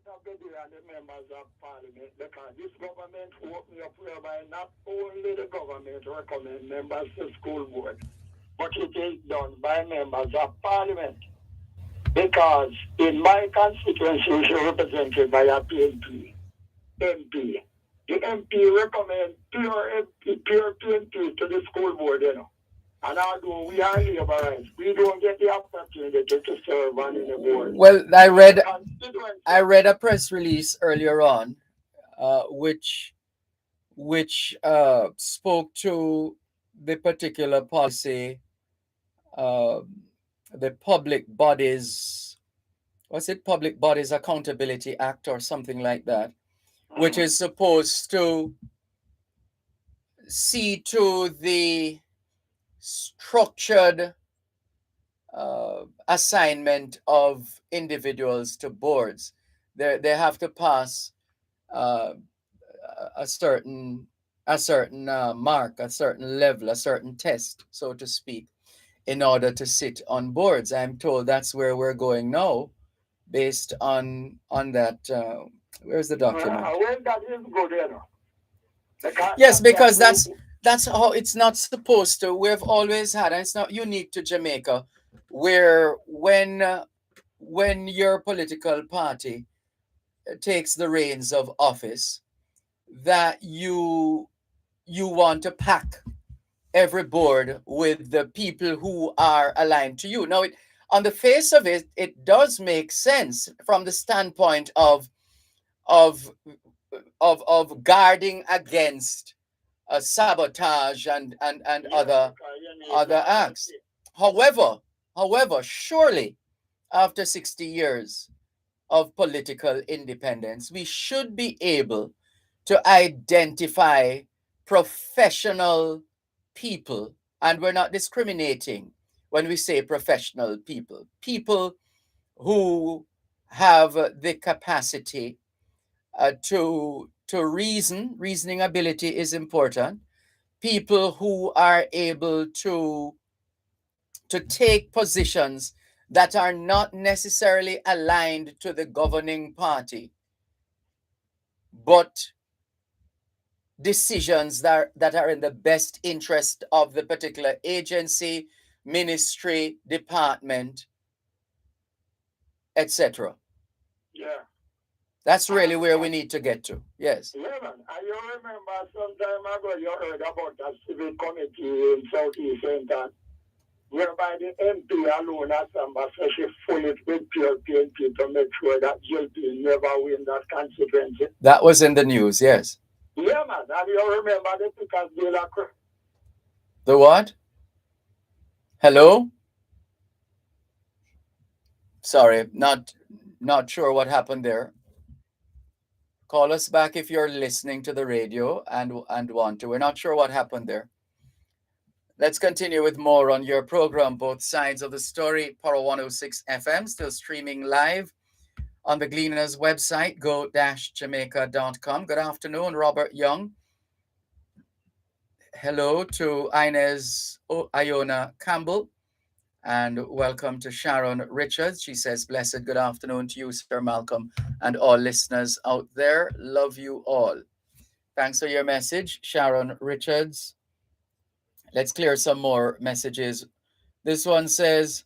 of the day and the members of parliament because this government opened up whereby not only the government recommend members to school board, but it is done by members of parliament. Because in my constituency, we are represented by a PNP, MP. The MP recommend pure PNP to the school board, you know. And although we are laborers, we don't get the opportunity to serve on the board. Well, I read a press release earlier on, which spoke to the particular policy, uh, the Public Bodies, what's it, Public Bodies Accountability Act or something like that, which is supposed to see to the structured assignment of individuals to boards. They have to pass uh, a certain mark, a certain level, a certain test, so to speak, in order to sit on boards. I'm told that's where we're going now, based on that. Where's the document? Well, that is good, you know. Yes, because that's how it's not supposed to. We've always had, and it's not unique to Jamaica, where when your political party takes the reins of office, that you want to pack every board with the people who are aligned to you. Now, on the face of it, it does make sense from the standpoint of guarding against sabotage and other acts. However, surely after 60 years of political independence, we should be able to identify professional people, and we're not discriminating when we say professional people who have the capacity to reason. Reasoning ability is important. People who are able to take positions that are not necessarily aligned to the governing party, but decisions that are in the best interest of the particular agency, ministry, department, etc. Yeah. That's really where we need to get to. Yes. Yeah, man. And you remember some time ago you heard about a civic committee in Southeast England, whereby the MP alone has some especially full it with pure PNP to make sure that JP never win that constituency. That was in the news, yes. Yeah, man. And you remember the Pickers Dealer. The what? Hello? Sorry, not sure what happened there. Call us back if you're listening to the radio and want to. We're not sure what happened there. Let's continue with more on your program, Both Sides of the Story, Power 106 FM, still streaming live on the Gleaners website, go-jamaica.com. Good afternoon, Robert Young. Hello to Inez Iona Campbell. And welcome to Sharon Richards. She says, blessed good afternoon to you, Sir Malcolm, and all listeners out there. Love you all. Thanks for your message, Sharon Richards. Let's clear some more messages. This one says,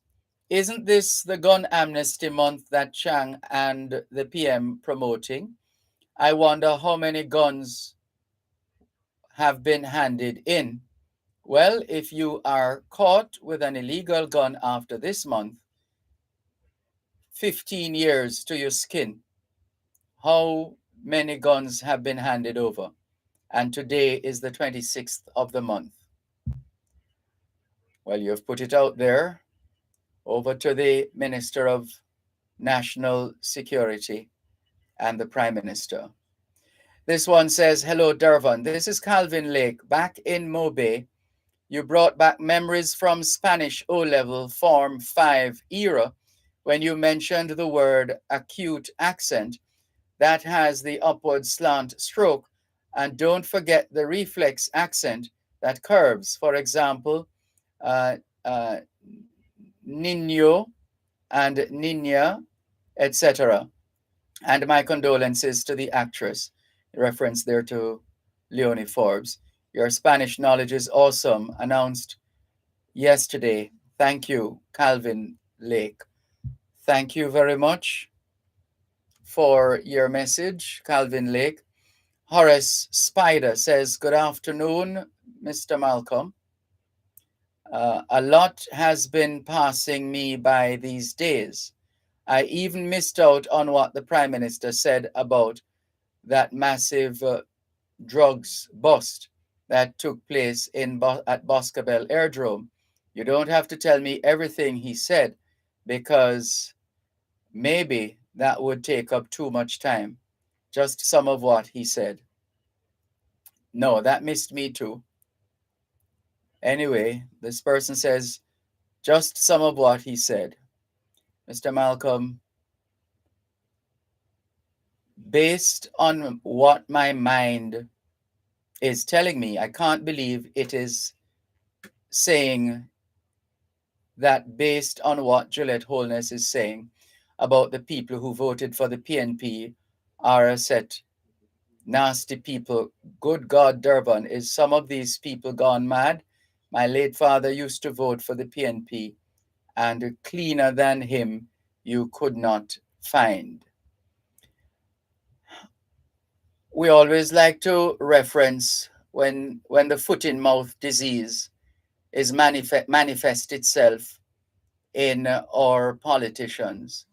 isn't this the gun amnesty month that Chang and the PM promoting? I wonder how many guns have been handed in. Well, if you are caught with an illegal gun after this month, 15 years to your skin. How many guns have been handed over? And today is the 26th of the month. Well, you've put it out there. Over to the Minister of National Security and the Prime Minister. This one says, hello, Dervan. This is Calvin Lake. Back in Mobay, you brought back memories from Spanish O-level Form 5 era when you mentioned the word acute accent that has the upward slant stroke, and don't forget the reflex accent that curves. For example, Nino and Nina, etc. And my condolences to the actress. Reference there to Leonie Forbes. Your Spanish knowledge is awesome. Announced yesterday. Thank you, Calvin Lake. Thank you very much for your message, Calvin Lake. Horace Spider says, good afternoon, Mr. Malcolm. A lot has been passing me by these days. I even missed out on what the Prime Minister said about that massive drugs bust that took place at Boscobel Airdrome. You don't have to tell me everything he said because maybe that would take up too much time. Just some of what he said. No, that missed me too. Anyway, this person says just some of what he said. Mr. Malcolm, based on what my mind is telling me, I can't believe it is saying that based on what Juliet Holness is saying about the people who voted for the PNP are a set nasty people. Good God, Dervan, is some of these people gone mad? My late father used to vote for the PNP, and cleaner than him you could not find. We always like to reference when the foot in mouth disease is manifest itself in our politicians.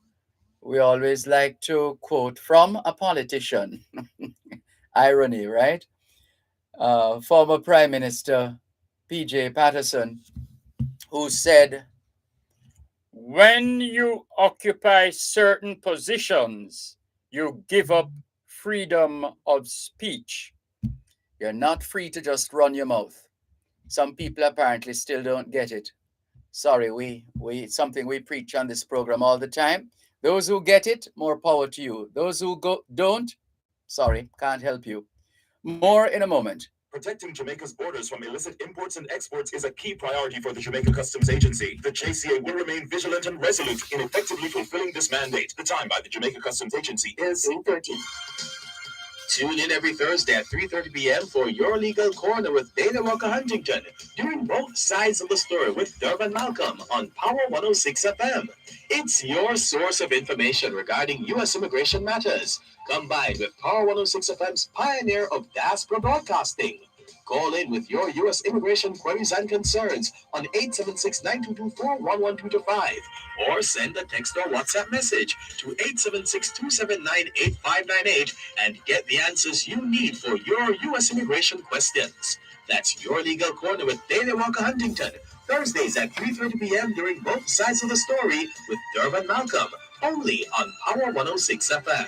We always like to quote from a politician. Irony, right? Former Prime Minister P.J. Patterson, who said, when you occupy certain positions, you give up freedom of speech. You're not free to just run your mouth. Some people apparently still don't get it. Sorry, we it's something we preach on this program all the time. Those who get it, more power to you. Those who don't, sorry, can't help you. More in a moment. Protecting Jamaica's borders from illicit imports and exports is a key priority for the Jamaica Customs Agency. The JCA will remain vigilant and resolute in effectively fulfilling this mandate. The time by the Jamaica Customs Agency is 8:30. Tune in every Thursday at 3:30 p.m. for Your Legal Corner with Dana Walker Huntington, doing both sides of the story with Dervan Malcolm on Power 106 FM. It's your source of information regarding U.S. immigration matters, combined with Power 106 FM's pioneer of diaspora broadcasting. Call in with your U.S. immigration queries and concerns on 876-9224-11225 or send a text or WhatsApp message to 876-279-8598 and get the answers you need for your U.S. immigration questions. That's Your Legal Corner with Daily Walker Huntington, Thursdays at 3:30 p.m. during both sides of the story with Dervan Malcolm, only on Power 106 FM.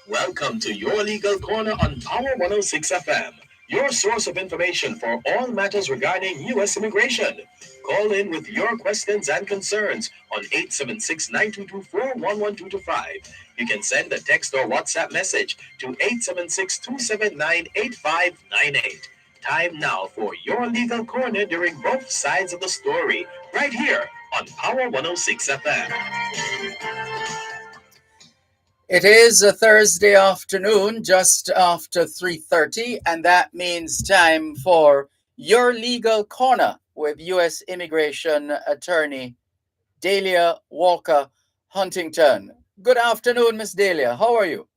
Welcome to Your Legal Corner on Power 106 FM, your source of information for all matters regarding U.S. immigration. Call in with your questions and concerns on 876-9224-11225. You can send a text or WhatsApp message to 876-279-8598. Time now for Your Legal Corner during both sides of the story, right here on Power 106 FM. It is a Thursday afternoon, just after 3:30, and that means time for Your Legal Corner with U.S. Immigration Attorney Dahlia Walker Huntington. Good afternoon, Miss Dahlia. How are you?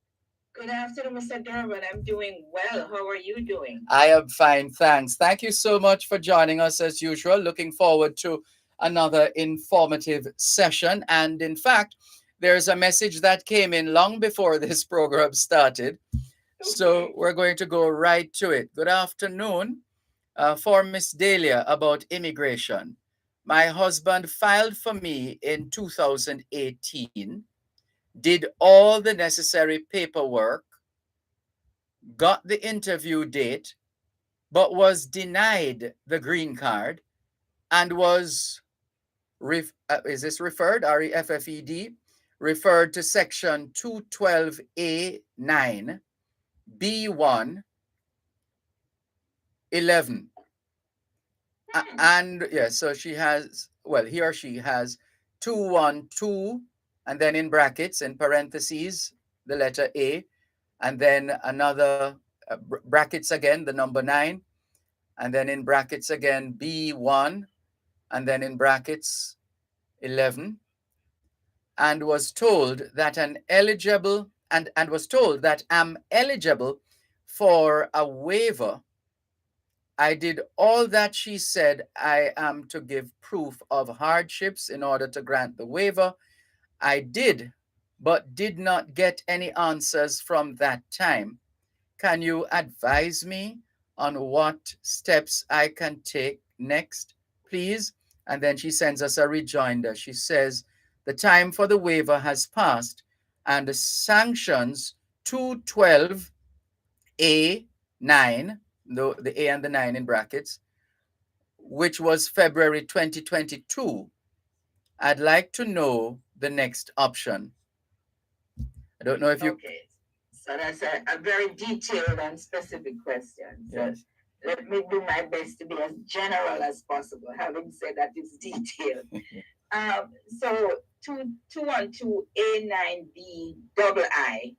Good afternoon, Mr. Dervan. I'm doing well. How are you doing? I am fine, thanks. Thank you so much for joining us as usual. Looking forward to another informative session. And in fact, there's a message that came in long before this program started. So we're going to go right to it. Good afternoon for Miss Dahlia about immigration. My husband filed for me in 2018, did all the necessary paperwork, got the interview date, but was denied the green card and was, is this referred, REFFED, referred to section 212A9, B1, 11. And yes, so she has, well, he or she has 212 and then in brackets, in parentheses, the letter A, and then another brackets again, the number 9, and then in brackets again, B1, and then in brackets 11, and was told that was told that I'm eligible for a waiver. I did all that she said I am to give proof of hardships in order to grant the waiver. I did, but did not get any answers from that time. Can you advise me on what steps I can take next, please? And then she sends us a rejoinder. She says, the time for the waiver has passed and the sanctions 212A9, the A and the 9 in brackets, which was February 2022. I'd like to know the next option. I don't know if you... Okay. So that's a very detailed and specific question. So Yes. let me do my best to be as general as possible, having said that it's detailed. So 212A9B double I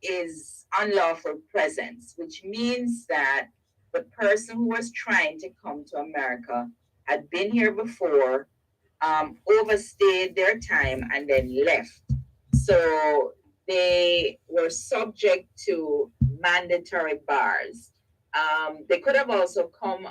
is unlawful presence, which means that the person who was trying to come to America had been here before, overstayed their time, and then left. So they were subject to mandatory bars. They could have also come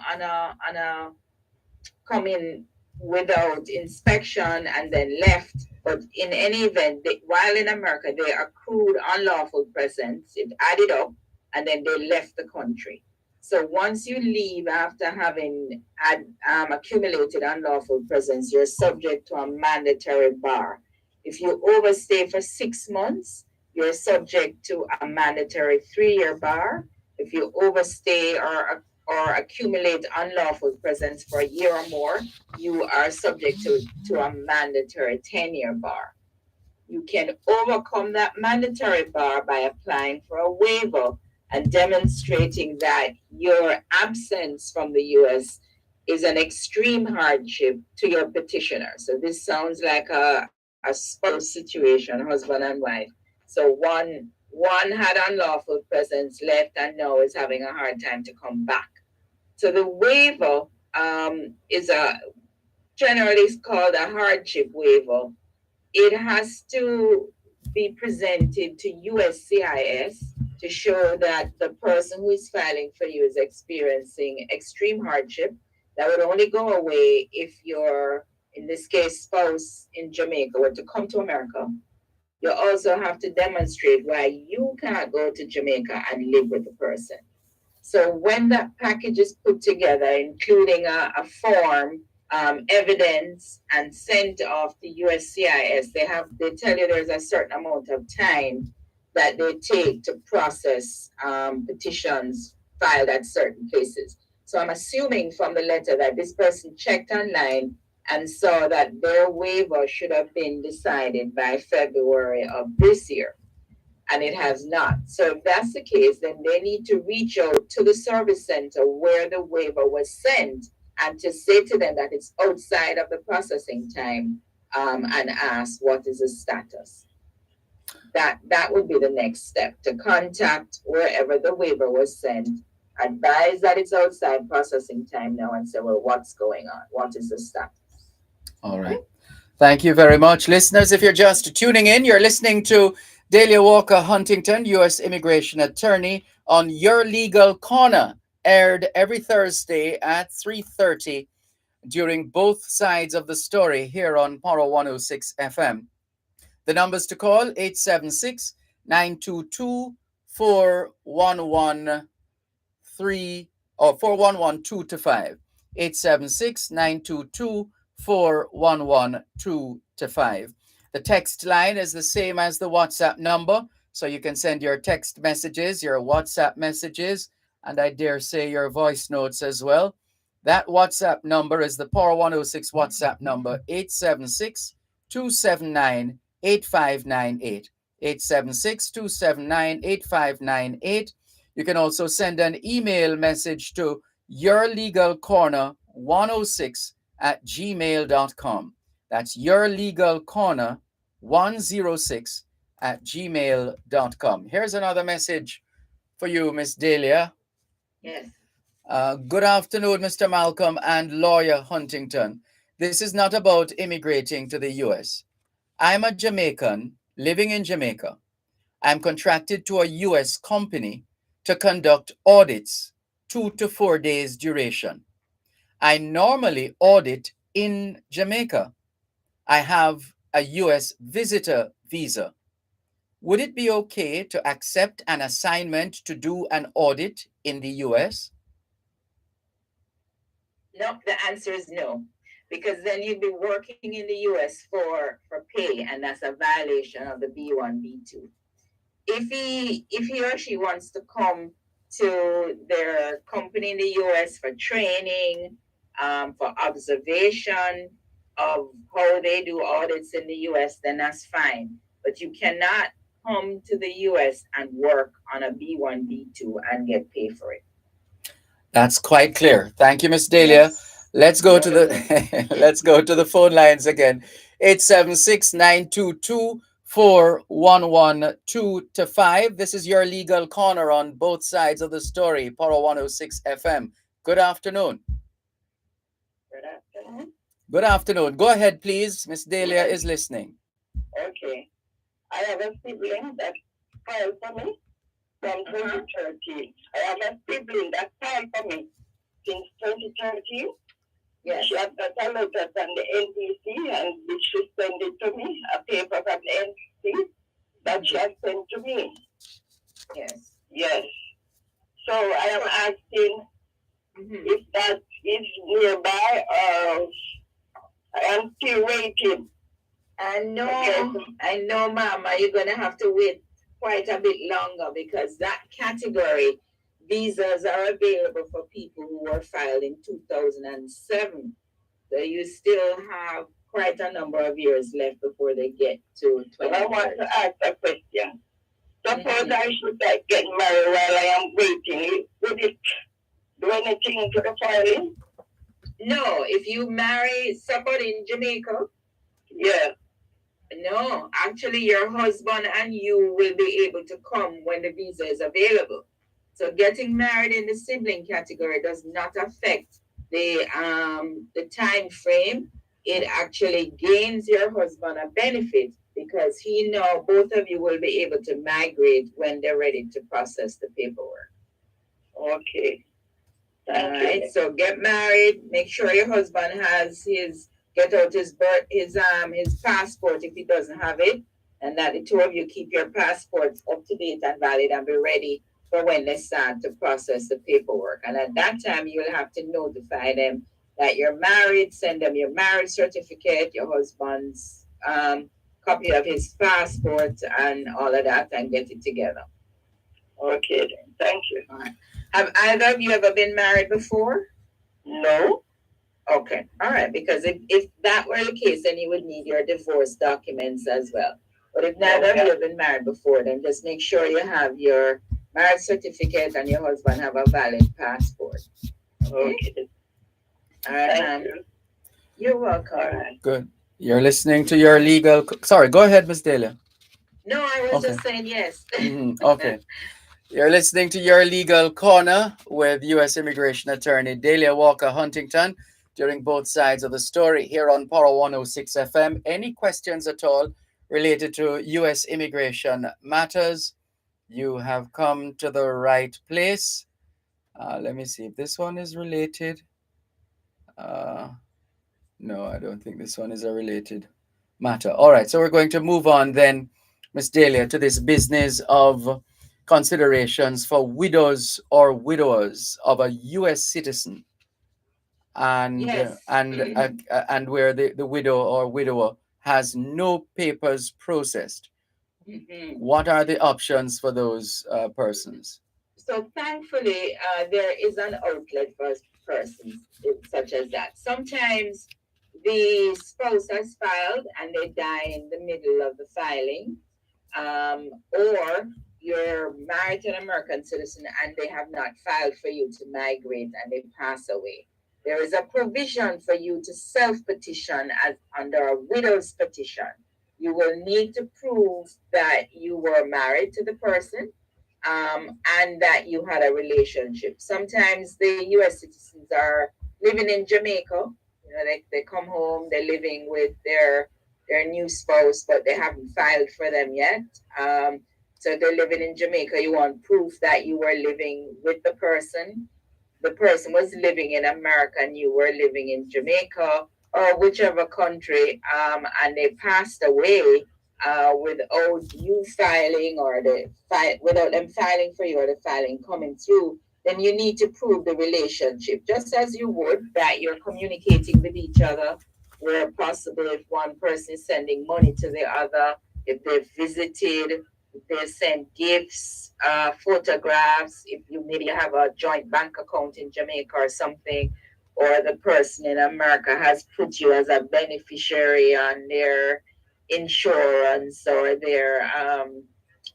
in without inspection and then left. But in any event, while in America, they accrued unlawful presence. It added up, and then they left the country. So once you leave after having accumulated unlawful presence, you're subject to a mandatory bar. If you overstay for 6 months, you're subject to a mandatory 3-year bar. If you overstay or accumulate unlawful presence for a year or more, you are subject to a mandatory 10-year bar. You can overcome that mandatory bar by applying for a waiver and demonstrating that your absence from the U.S. is an extreme hardship to your petitioner. So this sounds like a spouse situation, husband and wife. So one had unlawful presence, left, and now is having a hard time to come back. So the waiver is generally called a hardship waiver. It has to be presented to USCIS to show that the person who is filing for you is experiencing extreme hardship. That would only go away if your, in this case, spouse in Jamaica were to come to America. You also have to demonstrate why you can't go to Jamaica and live with the person. So when that package is put together, including a form, evidence, and sent off to USCIS, they tell you there's a certain amount of time that they take to process petitions filed at certain places. So I'm assuming from the letter that this person checked online and saw that their waiver should have been decided by February of this year, and it has not. So if that's the case, then they need to reach out to the service center where the waiver was sent and to say to them that it's outside of the processing time, and ask what is the status. That would be the next step, to contact wherever the waiver was sent, advise that it's outside processing time now, and say, well, what's going on? What is the status? All right. Thank you very much. Listeners, if you're just tuning in, you're listening to Delia Walker Huntington, U.S. immigration attorney, on Your Legal Corner, aired every Thursday at 3:30 during both sides of the story here on Paro 106 FM. The numbers to call, 876-922-4113 or 4112-5. 876-922-4112-5. The text line is the same as the WhatsApp number, so you can send your text messages, your WhatsApp messages, and I dare say your voice notes as well. That WhatsApp number is the Power 106 WhatsApp number, 876-279-8598. 876-279-8598. You can also send an email message to yourlegalcorner106@gmail.com. That's yourlegalcorner 106 at gmail.com. Here's another message for you, Miss Delia. Yes. Good afternoon, Mr. Malcolm and Lawyer Huntington. This is not about immigrating to the US. I'm a Jamaican living in Jamaica. I'm contracted to a US company to conduct audits, 2 to 4 days duration. I normally audit in Jamaica. I have a US visitor visa. Would it be okay to accept an assignment to do an audit in the US? No, the answer is no, because then you'd be working in the US for pay, and that's a violation of the B1, B2. If he or she wants to come to their company in the US for training, for observation of how they do audits in the US, then that's fine. But you cannot come to the US and work on a B1, B2 and get paid for it. That's quite clear. Thank you, Miss Delia. Yes. Let's go to Very the good. let's go to the phone lines again. 876-922-411-2 to 5. This is your legal corner on both sides of the story. Poro 106 FM. Good afternoon. Good afternoon. Good afternoon. Go ahead, please. Miss Delia Yes. is listening. Okay. I have a sibling that filed for me from Uh-huh. 2013. I have a sibling that filed for me since 2013. Yes. She had got a letter from the NBC and she sent it to me, a paper from the NBC that she had sent to me. Yes. Yes. So I am asking Mm-hmm. if that is nearby or I am still waiting. I know, Mama, you're gonna have to wait quite a bit longer because that category visas are available for people who were filed in 2007. So you still have quite a number of years left before they get to So I want 2030. to ask a question. Suppose Mhm. I should get married while I am waiting. Would it do anything to the filing? No, if you marry somebody in Jamaica, Yeah. no, actually your husband and you will be able to come when the visa is available. So getting married in the sibling category does not affect the time frame. It actually gains your husband a benefit because he know both of you will be able to migrate when they're ready to process the paperwork. Okay. All Thank you. right. So get married. Make sure your husband has his get out his passport if he doesn't have it, and that the two of you keep your passports up to date and valid and be ready for when they start to process the paperwork. And at that time, you will have to notify them that you're married. Send them your marriage certificate, your husband's copy of his passport, and all of that, and get it together. Okay. Then. Thank you. All right. Have either of you ever been married before? No. Okay, all right, because if that were the case, then you would need your divorce documents as well. But if neither of you have been married before, then just make sure you have your marriage certificate and your husband have a valid passport. Okay? Okay. All right, Thank ma'am. you. You're welcome. All right. Good. You're listening to your legal. Sorry, go ahead, Miss Delia. No, I was Okay. just saying yes. Okay. You're listening to Your Legal Corner with U.S. Immigration Attorney Delia Walker Huntington during both sides of the story here on Power 106 FM. Any questions at all related to U.S. immigration matters, you have come to the right place. Let me see if this one is related. Uh, no, I don't think this one is a related matter. All right, so we're going to move on then, Miss Delia, to this business of considerations for widows or widowers of a U.S. citizen, and Yes. and where the widow or widower has no papers processed. Mhm. What are the options for those persons? So thankfully, there is an outlet for persons such as that. Sometimes the spouse has filed and they die in the middle of the filing, or you're married to an American citizen and they have not filed for you to migrate and they pass away. There is a provision for you to self petition as under a widow's petition. You will need to prove that you were married to the person, and that you had a relationship. Sometimes the US citizens are living in Jamaica. They come home, they're living with their new spouse, but they haven't filed for them yet. So they're living in Jamaica. You want proof that you were living with the person was living in America and you were living in Jamaica or whichever country, and they passed away without you filing or without them filing for you or the filing coming through, then you need to prove the relationship, just as you would that you're communicating with each other, where possible if one person is sending money to the other, if they've visited, they send gifts, photographs. If you maybe have a joint bank account in Jamaica or something, or the person in America has put you as a beneficiary on their insurance or their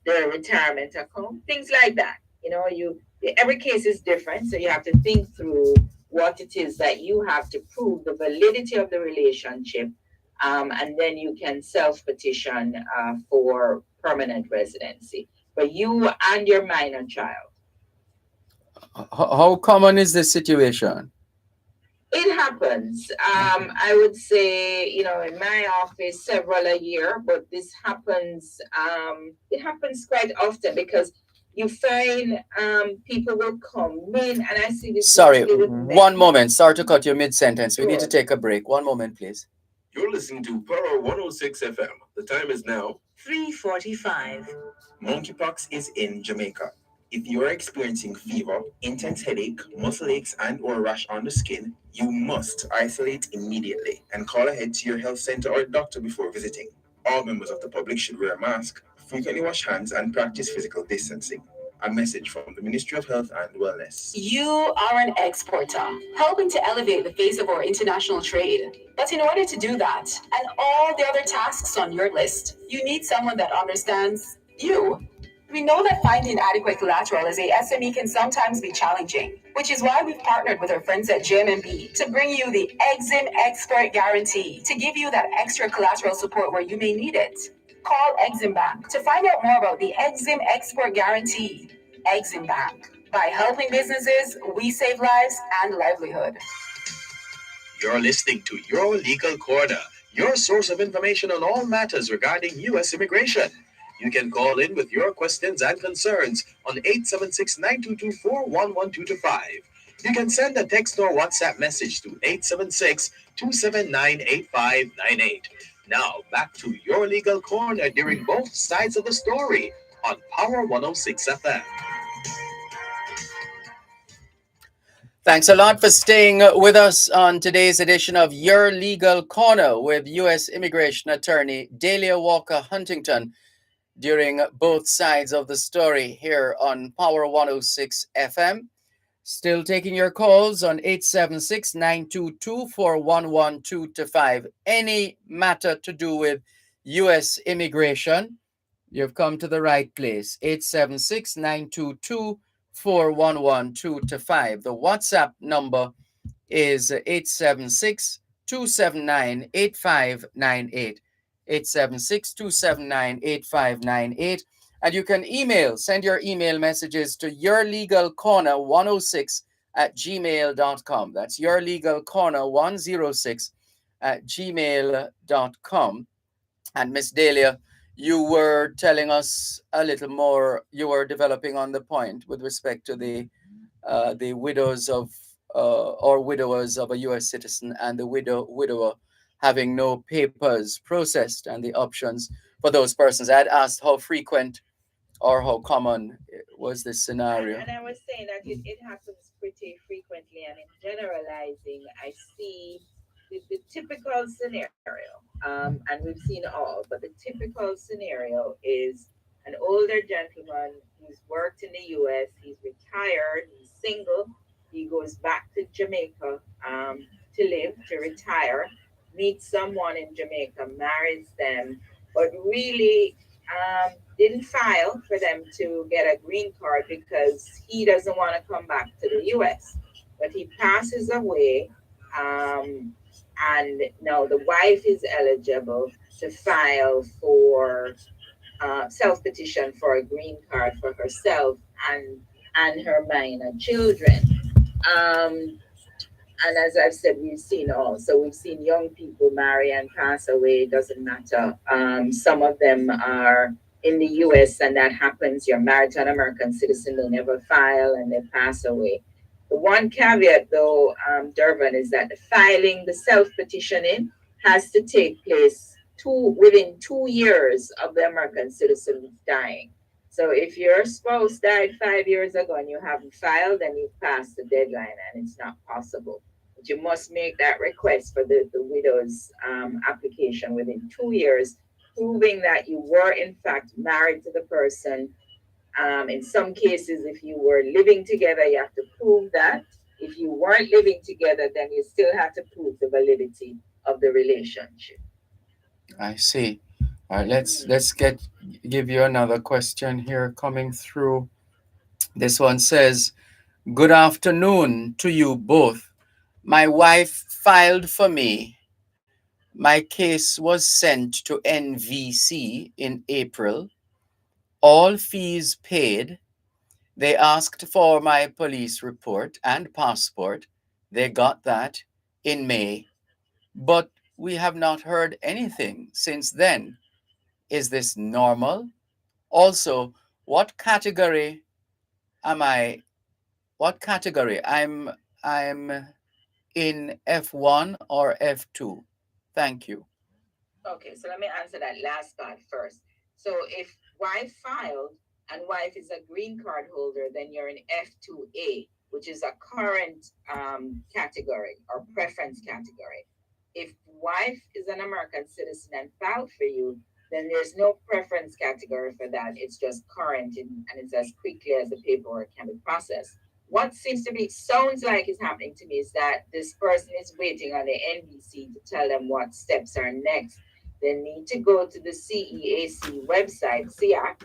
retirement account, things like that. Every case is different, so you have to think through what it is that you have to prove the validity of the relationship, and then you can self petition for permanent residency for you and your minor child. How common is this situation? It happens. I would say, in my office, several a year, but this happens. It happens quite often because you find people will come in, and I see this Sorry, mostly with one men. moment. Sorry to cut you mid sentence. We need to Sure. take a break. One moment, please. You're listening to Power 106 FM. The time is now 3:45. Monkeypox is in Jamaica. If you are experiencing fever, intense headache, muscle aches, and/or rash on the skin, you must isolate immediately and call ahead to your health center or doctor before visiting. All members of the public should wear a mask, frequently wash hands, and practice physical distancing. A message from the Ministry of Health and Wellness. You are an exporter, helping to elevate the face of our international trade. But in order to do that, and all the other tasks on your list, you need someone that understands you. We know that finding adequate collateral as a SME can sometimes be challenging, which is why we've partnered with our friends at JMB to bring you the Exim Expert Guarantee to give you that extra collateral support where you may need it. Call Exim Bank to find out more about the Exim Export Guarantee. Exim Bank. By helping businesses, we save lives and livelihood. You're listening to Your Legal Corner, your source of information on all matters regarding U.S. immigration. You can call in with your questions and concerns on 876-922-41125. You can send a text or WhatsApp message to 876-279-8598. Now, back to Your Legal Corner during both sides of the story on Power 106 FM. Thanks a lot for staying with us on today's edition of Your Legal Corner with U.S. Immigration Attorney Dahlia Walker Huntington during both sides of the story here on Power 106 FM. Still taking your calls on 876-922-411225. Any matter to do with U.S. immigration, you've come to the right place. 876-922-411225. The WhatsApp number is 876-279-8598. 876-279-8598. And you can send your email messages to yourlegalcorner106@gmail.com. That's yourlegalcorner106@gmail.com. And Miss Dahlia, you were telling us a little more, you were developing on the point with respect to the widows of or widowers of a U.S. citizen and the widower having no papers processed and the options for those persons. I had asked how frequent or how common was this scenario. And I was saying that it happens pretty frequently, and in generalizing, I see the typical scenario, and we've seen all, but the typical scenario is an older gentleman who's worked in the U.S., he's retired, he's single, he goes back to Jamaica to live, to retire, meets someone in Jamaica, marries them, but really didn't file for them to get a green card because he doesn't want to come back to the U.S. But he passes away, and now the wife is eligible, to file for self petition for a green card for herself and her minor children. And as I've said, we've seen young people marry and pass away. It doesn't matter. Some of them are in the US, and that happens. You're married to an American citizen, they never file and they pass away. The one caveat, though, Dervan, is that the filing, the self petitioning, has to take place within 2 years of the American citizen dying. So if your spouse died 5 years ago and you haven't filed, then you've passed the deadline and it's not possible. But you must make that request for the widow's application within 2 years, proving that you were in fact married to the person. In some cases, if you were living together, you have to prove that. If you weren't living together, then you still have to prove the validity of the relationship. I see. All right, let's give you another question here coming through. This one says, "Good afternoon to you both. My wife filed for me. My case was sent to NVC in April. All fees paid. They asked for my police report and passport. They got that in May. But we have not heard anything since then. Is this normal? Also, what category am I? What category? I'm in F1 or F2. Thank you." Okay, so let me answer that last part first. So if wife filed and wife is a green card holder, then you're in F2A, which is a current category or preference category. If wife is an American citizen and filed for you, then there's no preference category for that. It's just current, and it's as quickly as the paperwork can be processed. What sounds like is happening to me is that this person is waiting on the NBC to tell them what steps are next. They need to go to the CEAC website, SEAC,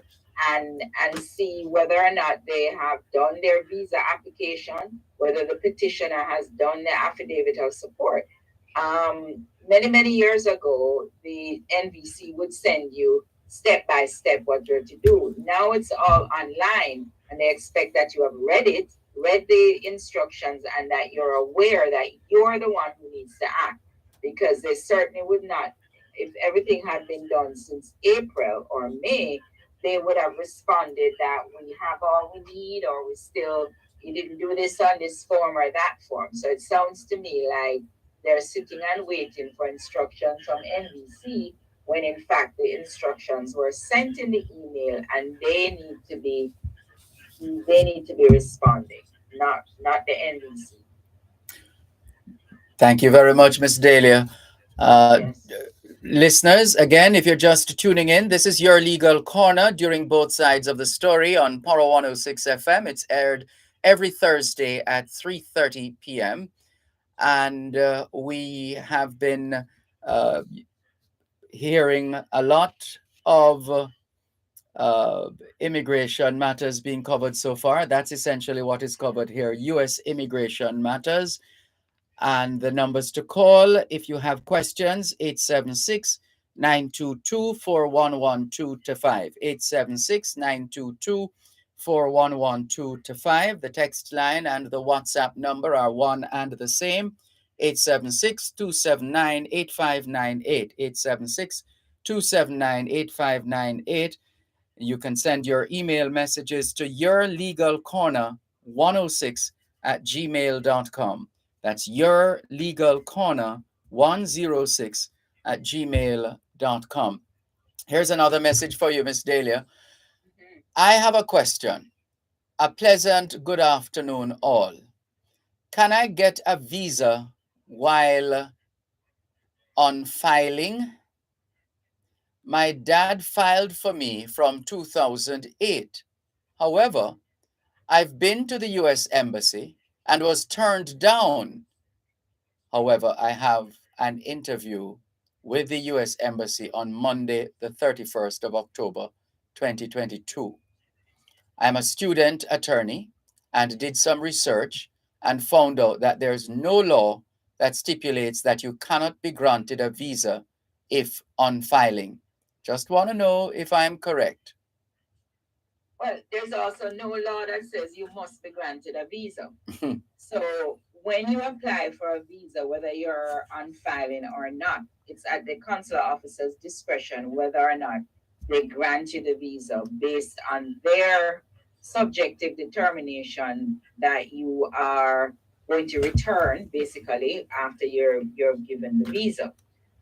and see whether or not they have done their visa application, whether the petitioner has done the affidavit of support. Many years ago, the NVC would send you step by step what you're to do. Now it's all online, and they expect that you have read the instructions, and that you're aware that you're the one who needs to act, because they certainly would not, if everything had been done since April or May, they would have responded that we have all we need, or you didn't do this on this form or that form. So it sounds to me like they're sitting and waiting for instructions from NBC, when in fact the instructions were sent in the email, and they need to be responding, not the NBC. Thank you very much, Ms. Dahlia. Yes. Listeners, again, if you're just tuning in, this is your legal corner during both sides of the story on Power 106 FM. It's aired every Thursday at 3:30 p.m. And we have been hearing a lot of immigration matters being covered so far. That's essentially what is covered here, U.S. immigration matters. And the numbers to call if you have questions, 876-922-4112-5. 876-922-4112-5. The text line and the WhatsApp number are one and the same. 876-279-8598. 876-279-8598. You can send your email messages to yourlegalcorner106@gmail.com. That's yourlegalcorner106@gmail.com. Here's another message for you, Miss Dahlia. I have a question. A pleasant good afternoon, all. Can I get a visa while on filing? My dad filed for me from 2008. However, I've been to the U.S. Embassy and was turned down. However, I have an interview with the U.S. Embassy on Monday, the 31st of October, 2022. I'm a student attorney and did some research and found out that there's no law that stipulates that you cannot be granted a visa if on filing. Just want to know if I'm correct. Well, there's also no law that says you must be granted a visa. So when you apply for a visa, whether you're on filing or not, it's at the consular officer's discretion whether or not they grant you the visa based on their subjective determination that you are going to return basically after you're given the visa.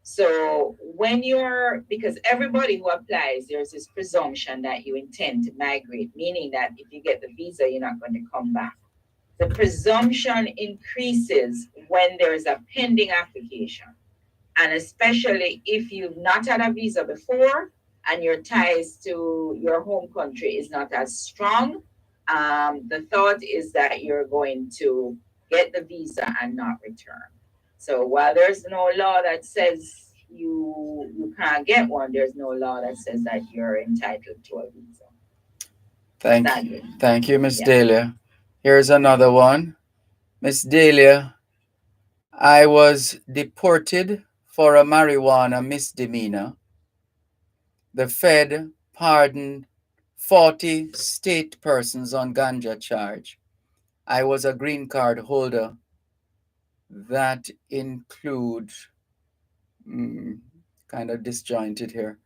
So when you're, because everybody who applies, there's this presumption that you intend to migrate, meaning that if you get the visa, you're not going to come back. The presumption increases when there's a pending application. And especially if you've not had a visa before and your ties to your home country is not as strong, the thought is that you're going to get the visa and not return. So while there's no law that says you can't get one, there's no law that says that you're entitled to a visa. Sadly. Thank you, Miss Yeah. Delia. Here's another one. Miss Delia, I was deported for a marijuana misdemeanor. The Fed pardoned 40 state persons on ganja charge. I was a green card holder. That include kind of disjointed here.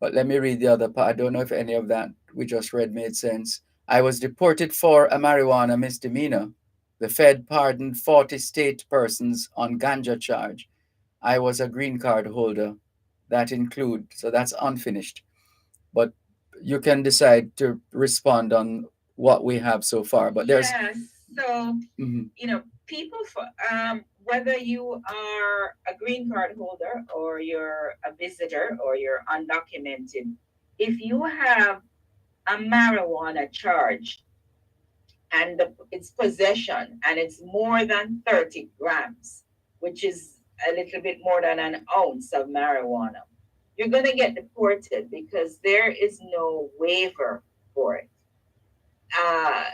But let me read the other part. I don't know if any of that we just read made sense. I was deported for a marijuana misdemeanor. The Fed pardoned 40 state persons on ganja charge. I was a green card holder. That include, so that's unfinished. But you can decide to respond on what we have so far. But there's Yes. So, Mhm. People for whether you are a green card holder or you're a visitor or you're undocumented, if you have a marijuana charge and it's possession and it's more than 30 grams, which is a little bit more than an ounce of marijuana, you're going to get deported because there is no waiver for it. Uh,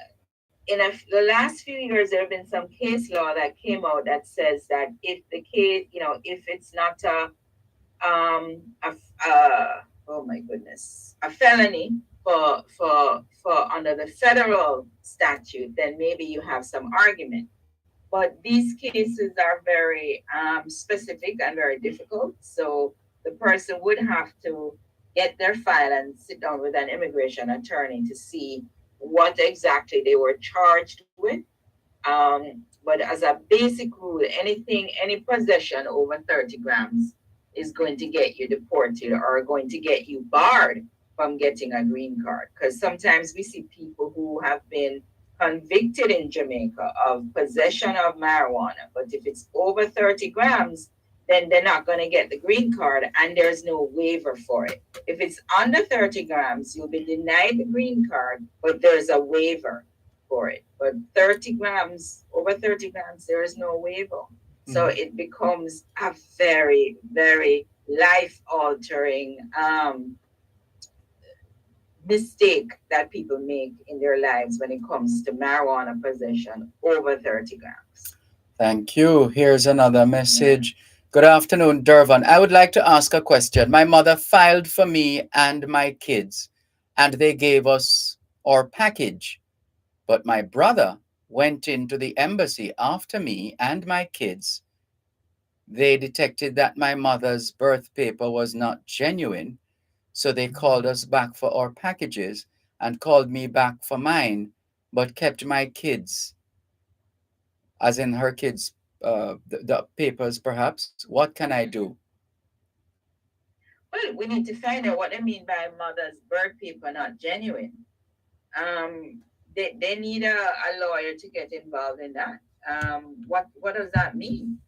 the last few years, there have been some case law that came out that says that if the case, if it's not oh my goodness, a felony for under the federal statute, then maybe you have some argument. But these cases are very specific and very difficult. So the person would have to get their file and sit down with an immigration attorney to see what exactly they were charged with. But as a basic rule, any possession over 30 grams is going to get you deported or going to get you barred from getting a green card. Because sometimes we see people who have been convicted in Jamaica of possession of marijuana, but if it's over 30 grams, then they're not going to get the green card and there's no waiver for it. If it's under 30 grams, you'll be denied the green card, but there's a waiver for it. But 30 grams, over 30 grams, there is no waiver. So it becomes a very, very life altering mistake that people make in their lives when it comes to marijuana possession over 30 grams. Thank you. Here's another message. Good afternoon, Dervan. I would like to ask a question. My mother filed for me and my kids, and they gave us our package. But my brother went into the embassy after me and my kids. They detected that my mother's birth paper was not genuine, so they called us back for our packages and called me back for mine, but kept my kids, as in her kids, the papers perhaps. What can I do? Well, we need to find out what they mean by mother's birth paper not genuine. They need a lawyer to get involved in that. What does that mean?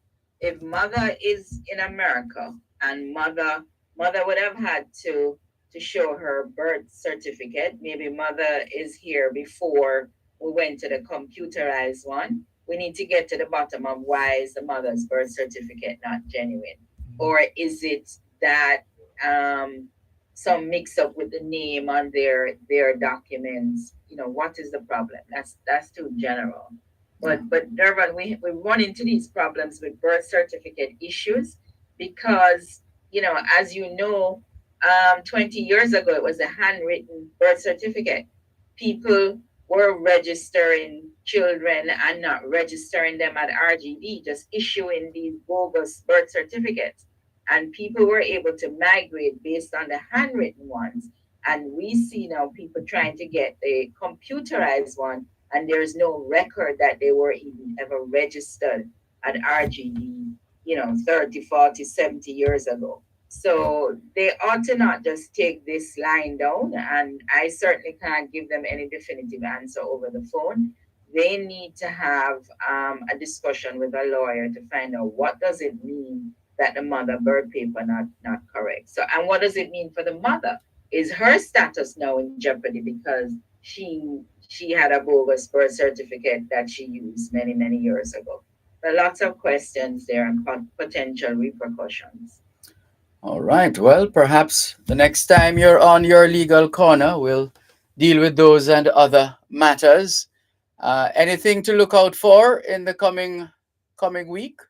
If mother is in America and mother would have had to show her birth certificate. Maybe mother is here before we went to the computerized one. We need to get to the bottom of why is the mother's birth certificate not genuine, or is it that some mix up with the name on their documents? What is the problem? That's too general. But Dervan, we run into these problems with birth certificate issues because as you know, 20 years ago, it was a handwritten birth certificate. People were registering children and not registering them at RGD, just issuing these bogus birth certificates. And people were able to migrate based on the handwritten ones. And we see now people trying to get the computerized one, and there's no record that they were even ever registered at RGD, 30, 40, 70 years ago. So they ought to not just take this line down, and I certainly can't give them any definitive answer over the phone. They need to have a discussion with a lawyer to find out what does it mean that the mother birth paper not correct. So, and what does it mean for the mother? Is her status now in jeopardy because she had a bogus birth certificate that she used many many years ago? There are lots of questions there and potential repercussions. All right. Well, perhaps the next time you're on your legal corner, we'll deal with those and other matters. Anything to look out for in the coming week,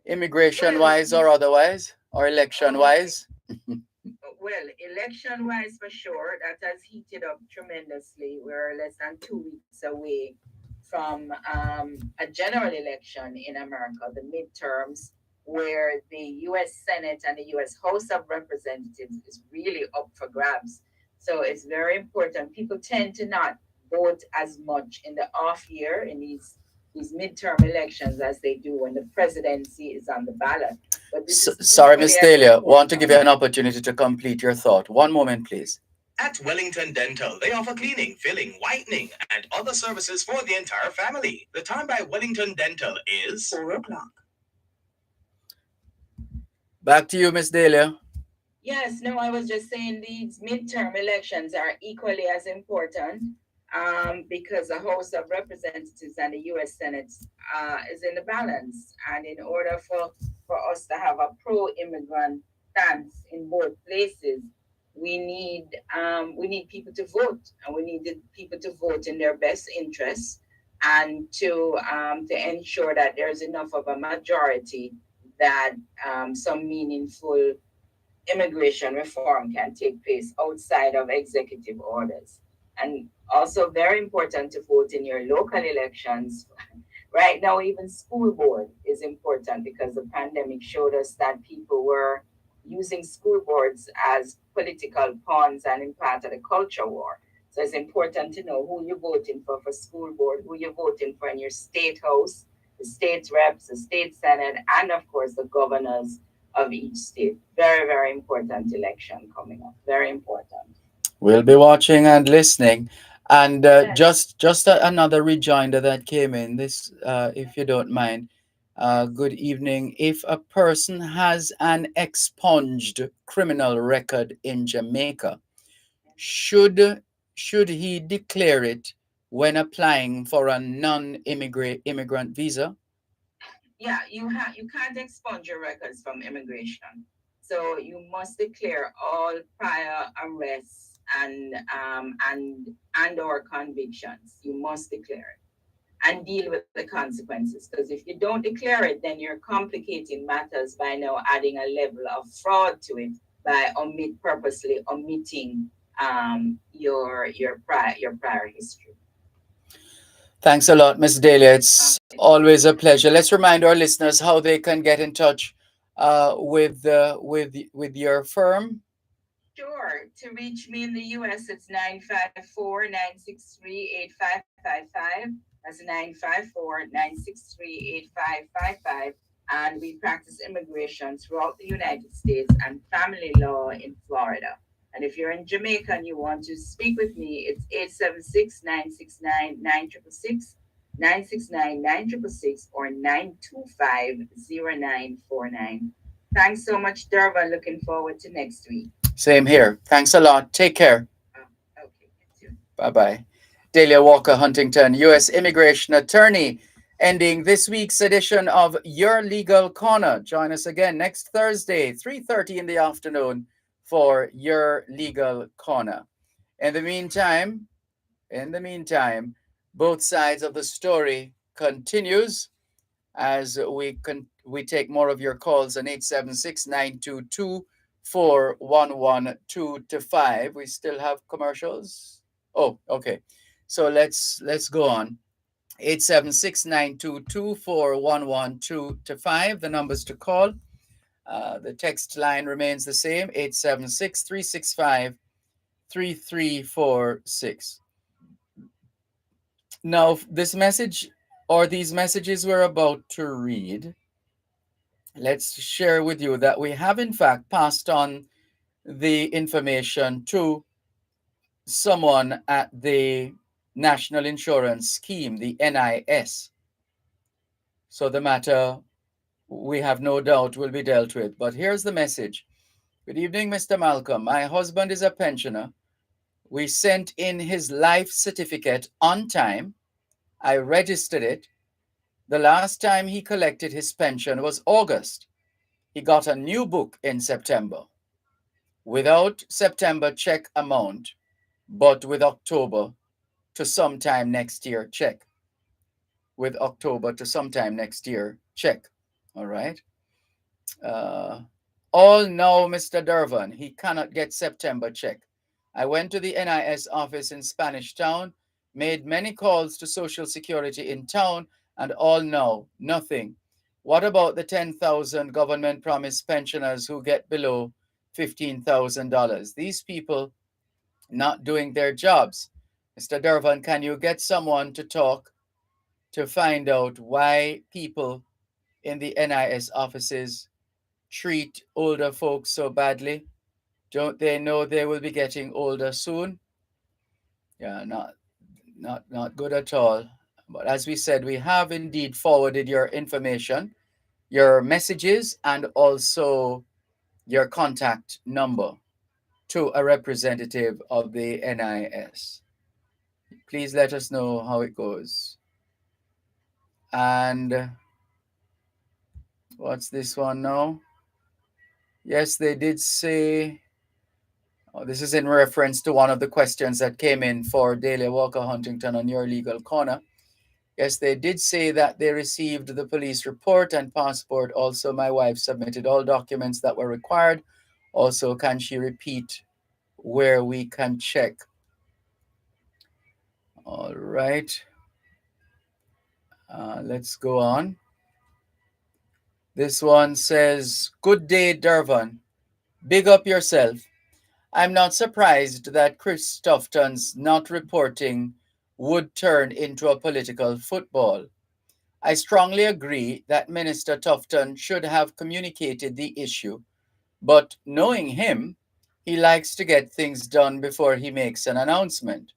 immigration Well, wise or otherwise, or election oh, wise? well, election wise, for sure, that has heated up tremendously. We're less than 2 weeks away from a general election in America, the midterms, where the US Senate and the US House of Representatives is really up for grabs. So it's very important. People tend to not vote as much in the off year in these midterm elections as they do when the presidency is on the ballot. But this is Sorry, equally Miss as Dahlia. Want to give you important. an opportunity to complete your thought. One moment, please. At Wellington Dental, they offer cleaning, filling, whitening, and other services for the entire family. The time by Wellington Dental is 4 o'clock. Back to you, Miss Dahlia. Yes, no, I was just saying these midterm elections are equally as important because the House of Representatives and the U.S. Senate is in the balance. And in order for us to have a pro-immigrant stance in both places, we need people to vote, and we need the people to vote in their best interests, and to ensure that there's enough of a majority that some meaningful immigration reform can take place outside of executive orders. And also very important to vote in your local elections. Right now, even school board is important because the pandemic showed us that people were using school boards as political pawns and in part of the culture war. So it's important to know who you're voting for school board, who you're voting for in your state house, the state reps, the state senate, and of course the governors of each state. Very, very important election coming up. Very important. We'll be watching and listening. And Yes. just another rejoinder that came in. This, if you don't mind. Good evening. If a person has an expunged criminal record in Jamaica, should he declare it when applying for a non-immigrant visa? Yeah, you can't expunge your records from immigration. So you must declare all prior arrests and or convictions. You must declare it and deal with the consequences. Because if you don't declare it, then you're complicating matters by now adding a level of fraud to it by purposely omitting your prior history. Thanks a lot, Miss Dahlia. It's Okay. always a pleasure. Let's remind our listeners how they can get in touch with your firm. Sure. To reach me in the US, it's 954-963-8555. That's 954-963-8555. And we practice immigration throughout the United States and family law in Florida. And if you're in Jamaica and you want to speak with me, it's 876-969-9666, 969-9666, or 925-0949. Thanks so much, Dervan. Looking forward to next week. Same here. Thanks a lot. Take care. Okay, you too. Bye bye. Delia Walker Huntington, U.S. immigration attorney, ending this week's edition of Your Legal Corner. Join us again next Thursday, 3:30 in the afternoon for Your Legal Corner. In the meantime, both sides of the story continues as we take more of your calls on 876-922-4112 to 5. We still have commercials. Oh, okay. So let's go on. 876-922-4112 to 5. The numbers to call. The text line remains the same, 876-365-3346. Now, this message or these messages we're about to read, let's share with you that we have in fact passed on the information to someone at the National Insurance Scheme, the NIS. So the matter, we have no doubt, will be dealt with. But here's the message. Good evening, Mr. Malcolm. My husband is a pensioner. We sent in his life certificate on time. I registered it. The last time he collected his pension was August. He got a new book in September. Without September check amount, but with October to sometime next year check. With October to sometime next year check. All right. All know Mr. Dervan. He cannot get September check. I went to the NIS office in Spanish Town, made many calls to Social Security in town, and all know nothing. What about the 10,000 government promised pensioners who get below $15,000? These people not doing their jobs. Mr. Dervan, can you get someone to talk to find out why people in the NIS offices treat older folks so badly? Don't they know they will be getting older soon? Yeah, not good at all. But as we said, we have indeed forwarded your information, your messages, and also your contact number to a representative of the NIS. Please let us know how it goes. And what's this one now? Yes, they did say, oh, this is in reference to one of the questions that came in for Delia Walker Huntington on Your Legal Corner. Yes, they did say that they received the police report and passport. Also, my wife submitted all documents that were required. Also, can she repeat where we can check? All right. Let's go on. This one says, good day, Dervan. Big up yourself. I'm not surprised that Chris Tufton's not reporting would turn into a political football. I strongly agree that Minister Tufton should have communicated the issue, but knowing him, he likes to get things done before he makes an announcement.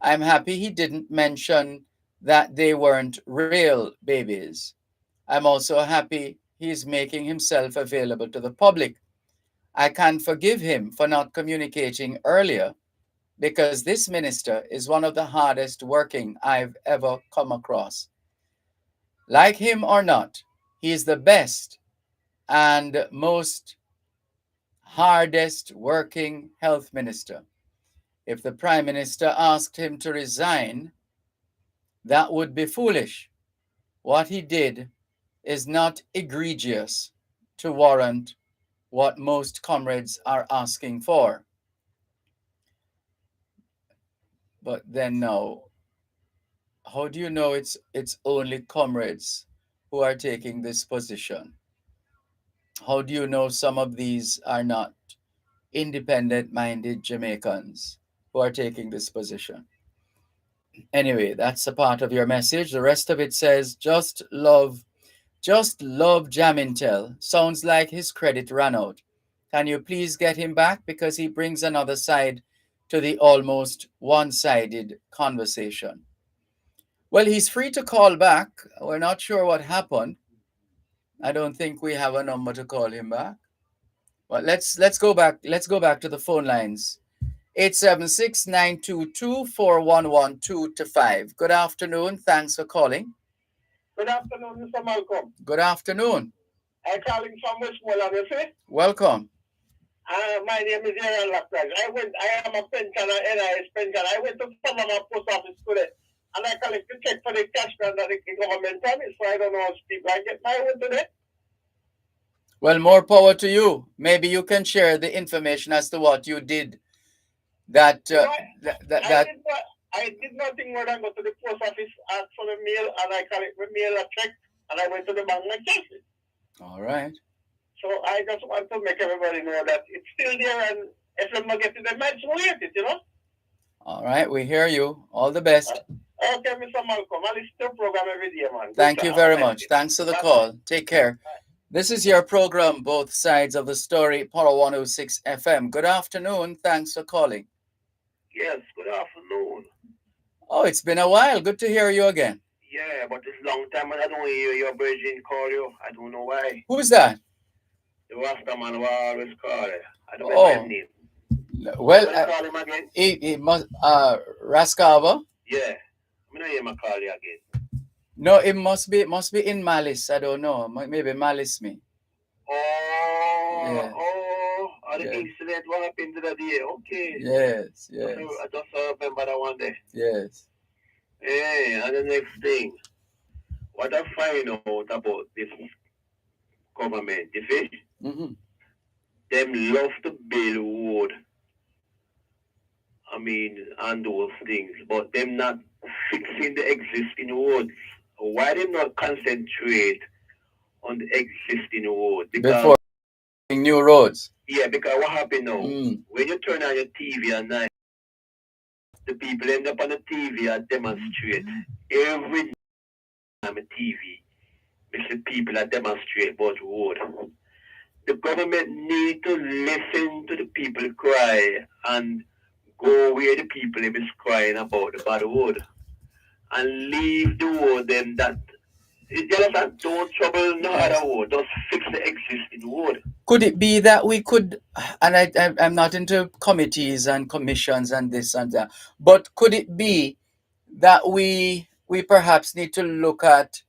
I'm happy he didn't mention that they weren't real babies. I'm also happy he's making himself available to the public. I can forgive him for not communicating earlier because this minister is one of the hardest working I've ever come across. Like him or not, he is the best and most hardest working health minister. If the prime minister asked him to resign, that would be foolish. What he did is not egregious to warrant what most comrades are asking for. But then now, how do you know it's only comrades who are taking this position? How do you know some of these are not independent-minded Jamaicans who are taking this position? Anyway, that's a part of your message. The rest of it says, just love Jamintel. Sounds like his credit ran out. Can you please get him back? Because he brings another side to the almost one-sided conversation. Well, he's free to call back. We're not sure what happened. I don't think we have a number to call him back. But let's go back. Let's go back to the phone lines. 876-922-4112 to 5. Good afternoon. Thanks for calling. Good afternoon, Mr. Malcolm. Good afternoon. I'm calling from Westmoreland, you see? Welcome. My name is Aaron Lapras. I am a pensioner, NIS pensioner. I went to Panama Post Office today, and I collected check for the cash grant that the government promised. So I don't know how people I get my own today. Well, more power to you. Maybe you can share the information as to what you did. That You know, that I did nothing more than go to the post office, ask for the mail, and I collect my mail a check, and I went to the bank and checked it. all right. So I just want to make everybody know that it's still there, and if I'm not getting the match, we'll get it, you know? All right, we hear you. All the best. Okay, Mr. Malcolm, I listen to your program every day, man. Thank you very much. Thanks for the call. Take care. This is your program, Both Sides of the Story, Power 106 FM. Good afternoon. Thanks for calling. Yes, good afternoon. Oh, it's been a while. Good to hear you again. Yeah, but it's a long time and I don't hear your virgin call you. I don't know why. Who's that? The Rasta man will always call you. I don't Oh. know his name. Well, call him again? He must, Raskava? Yeah. I'm not hear him call you again. No, it must be in Malice. I don't know. Maybe Malice me. Oh, Yeah. the Yeah. incident what happened the other day. Okay. Yes. I just remember that one day. Yes. Hey, and the next thing, what I find out about this government, you see? Mm-hmm. Them love to build road. I mean, and those things, but them not fixing the existing roads. Why them not concentrate on the existing road? Because Before new roads. Yeah, because what happened now? Mm. When you turn on your TV at night, the people end up on the TV and demonstrate. Every night on the TV, we see people that demonstrate about road. The government need to listen to the people cry and go where the people is crying about the bad road. And leave the road them that don't trouble no other road. Just fix the existing road. Could it be that we could, and I'm not into committees and commissions and this and that, but could it be that we perhaps need to look at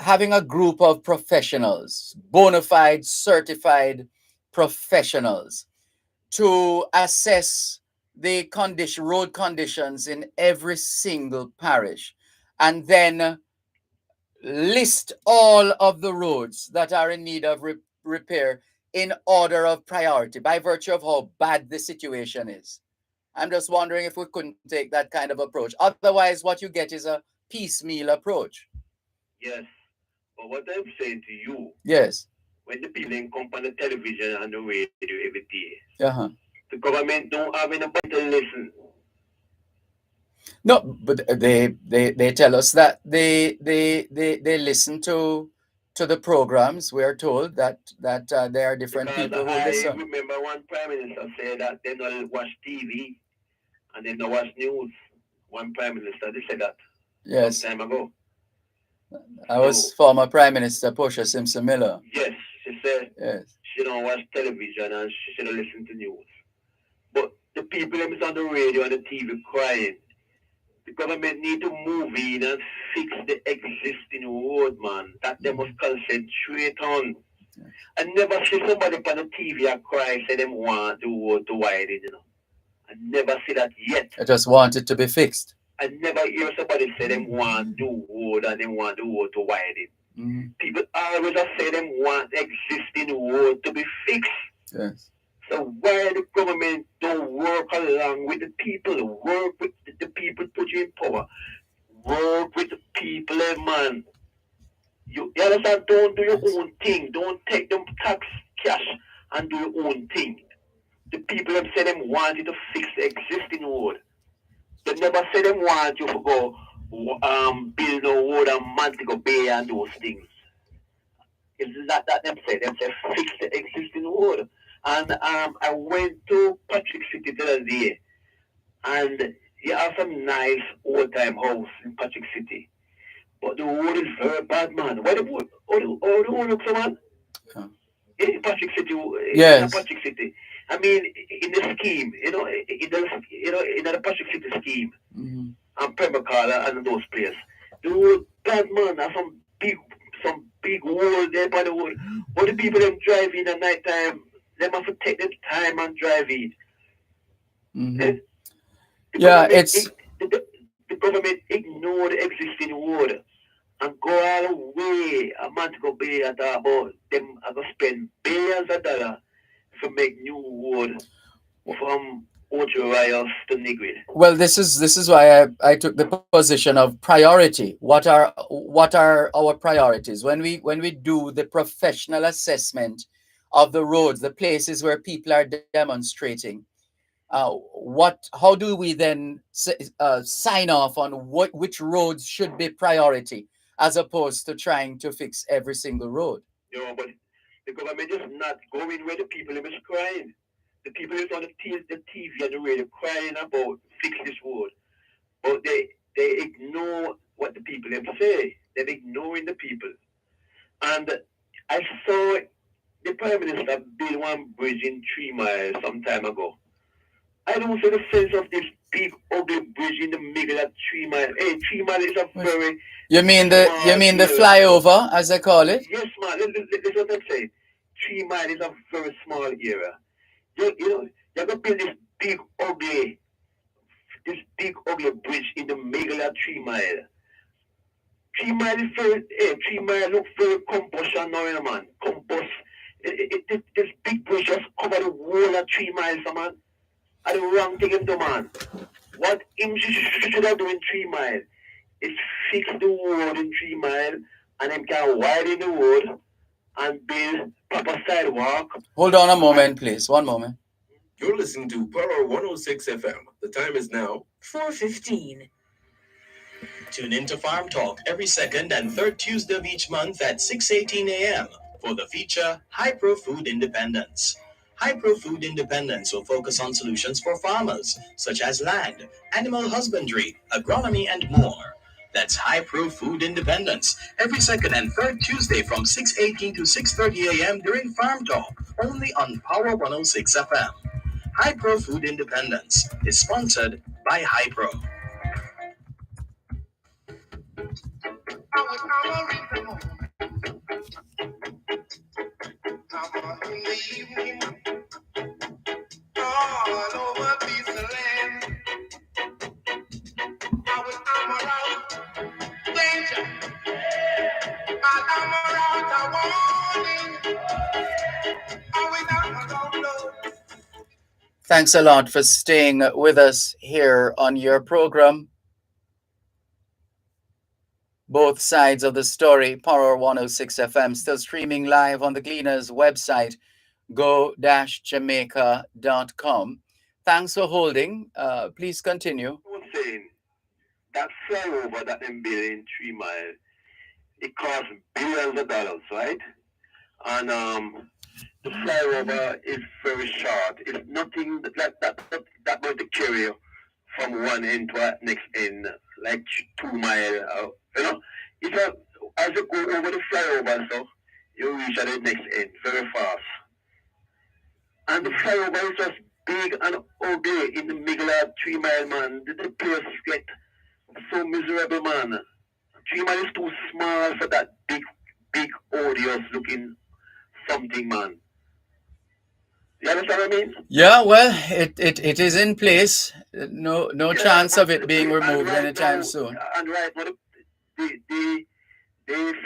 having a group of professionals, bona fide, certified professionals, to assess the road conditions in every single parish, and then list all of the roads that are in need of repair in order of priority by virtue of how bad the situation is. I'm just wondering if we couldn't take that kind of approach. Otherwise, what you get is a piecemeal approach. Yes. But what I'm saying to you, yes, when the people come on the television and the radio every day, uh-huh. the government don't have anybody to listen. No, but they tell us that they listen to the programs. We are told that there are different because people who listen. I remember one prime minister said that they don't watch TV and they don't watch news. One prime minister, they said that yes, some time ago. I was former Prime Minister Portia Simpson Miller. Yes, she said yes. She don't watch television and she shouldn't listen to news. But the people that is on the radio and the TV crying, the government need to move in and fix the existing road, man. That they must concentrate on. Yes. I never see somebody on the TV and cry say them want the road to widen, you know. I never see that yet. I just want it to be fixed. I never hear somebody say them want new road and they want the road to widen. Mm-hmm. People always say them want existing road to be fixed. Yes. So why the government don't work along with the people, work with the people put you in power, work with the people, man. You understand? Don't do your own thing. Don't take them tax cash and do your own thing. The people have said them want you to fix the existing road. They never say them want you to go build no road and Montego Bay and those things. It's not that them say. Them say fix the existing road. And I went to Patrick City the other day, and you have some nice old-time house in Patrick City. But the road is very bad, man. Why the road looks so, man? Huh. In Patrick City, yes. In Patrick City. I mean, in the scheme, in the Patrick City scheme, mm-hmm. And Pembroke and those places. The road bad, man. There's some big wall there by the road. But the people them drive in at night time, they must take their time and drive in. Mm-hmm. Yeah, it's the government ignore the existing road. and go all the way. A man to go be at about them. I go spend billions of dollars to make new road from Ocho Rios to Negrid. Well, this is why I took the position of priority. What are our priorities when we do the professional assessment of the roads, the places where people are demonstrating? How do we then sign off on which roads should be priority as opposed to trying to fix every single road? But the government is not going where the people is crying. The people is on the TV and the radio crying about fix this road. But they ignore what the people have to say. They're ignoring the people. And I saw the Prime Minister build one bridge in 3 Mile some time ago. I don't see the sense of this big ugly bridge in the middle of 3 Mile. Hey, 3 Mile is a very You mean the flyover, as they call it? Yes, man. Listen what I'm saying. 3 Mile is a very small area. You're gonna build this big ugly bridge in the middle of 3 Mile. 3 Mile is very 3 Mile look very compulsion now, man. Compulse. This big bridge just cover the whole of 3 Miles, man. And the wrong thing him do, man. What him should have done in 3 Mile is fix the road in 3 Mile and him can widen the road and build proper sidewalk. Hold on a moment, please. One moment. You're listening to Power 106 FM. The time is now 4:15. Tune in to Farm Talk every second and third Tuesday of each month at 6:18 a.m. for the feature High-Pro Food Independence. High-Pro Food Independence will focus on solutions for farmers, such as land, animal husbandry, agronomy, and more. That's High-Pro Food Independence every second and third Tuesday from 6:18 to 6:30 a.m. during Farm Talk, only on Power 106 FM. High-Pro Food Independence is sponsored by High-Pro. All over this land, I will hammer out danger. I'll hammer out a warning. I will hammer out blood. Thanks a lot for staying with us here on your program. Both sides of the story, Power 106 FM, still streaming live on the Gleaners website, go-jamaica.com. Thanks for holding. Please continue. I was saying, that flyover that them built in 3 Mile, it cost billions of dollars, right? And the flyover is very short. It's nothing that going to carry you from one end to the next end, like 2 Mile. It's as you go over the flyover, so you reach at the next end very fast. And the flyover is just big and ugly in the middle of 3 Mile, man. The place get so miserable, man. 3 Mile is too small for that big, odious looking something, man. You understand what I mean? Yeah, well, it is in place. No chance of it being removed anytime soon. And right now, the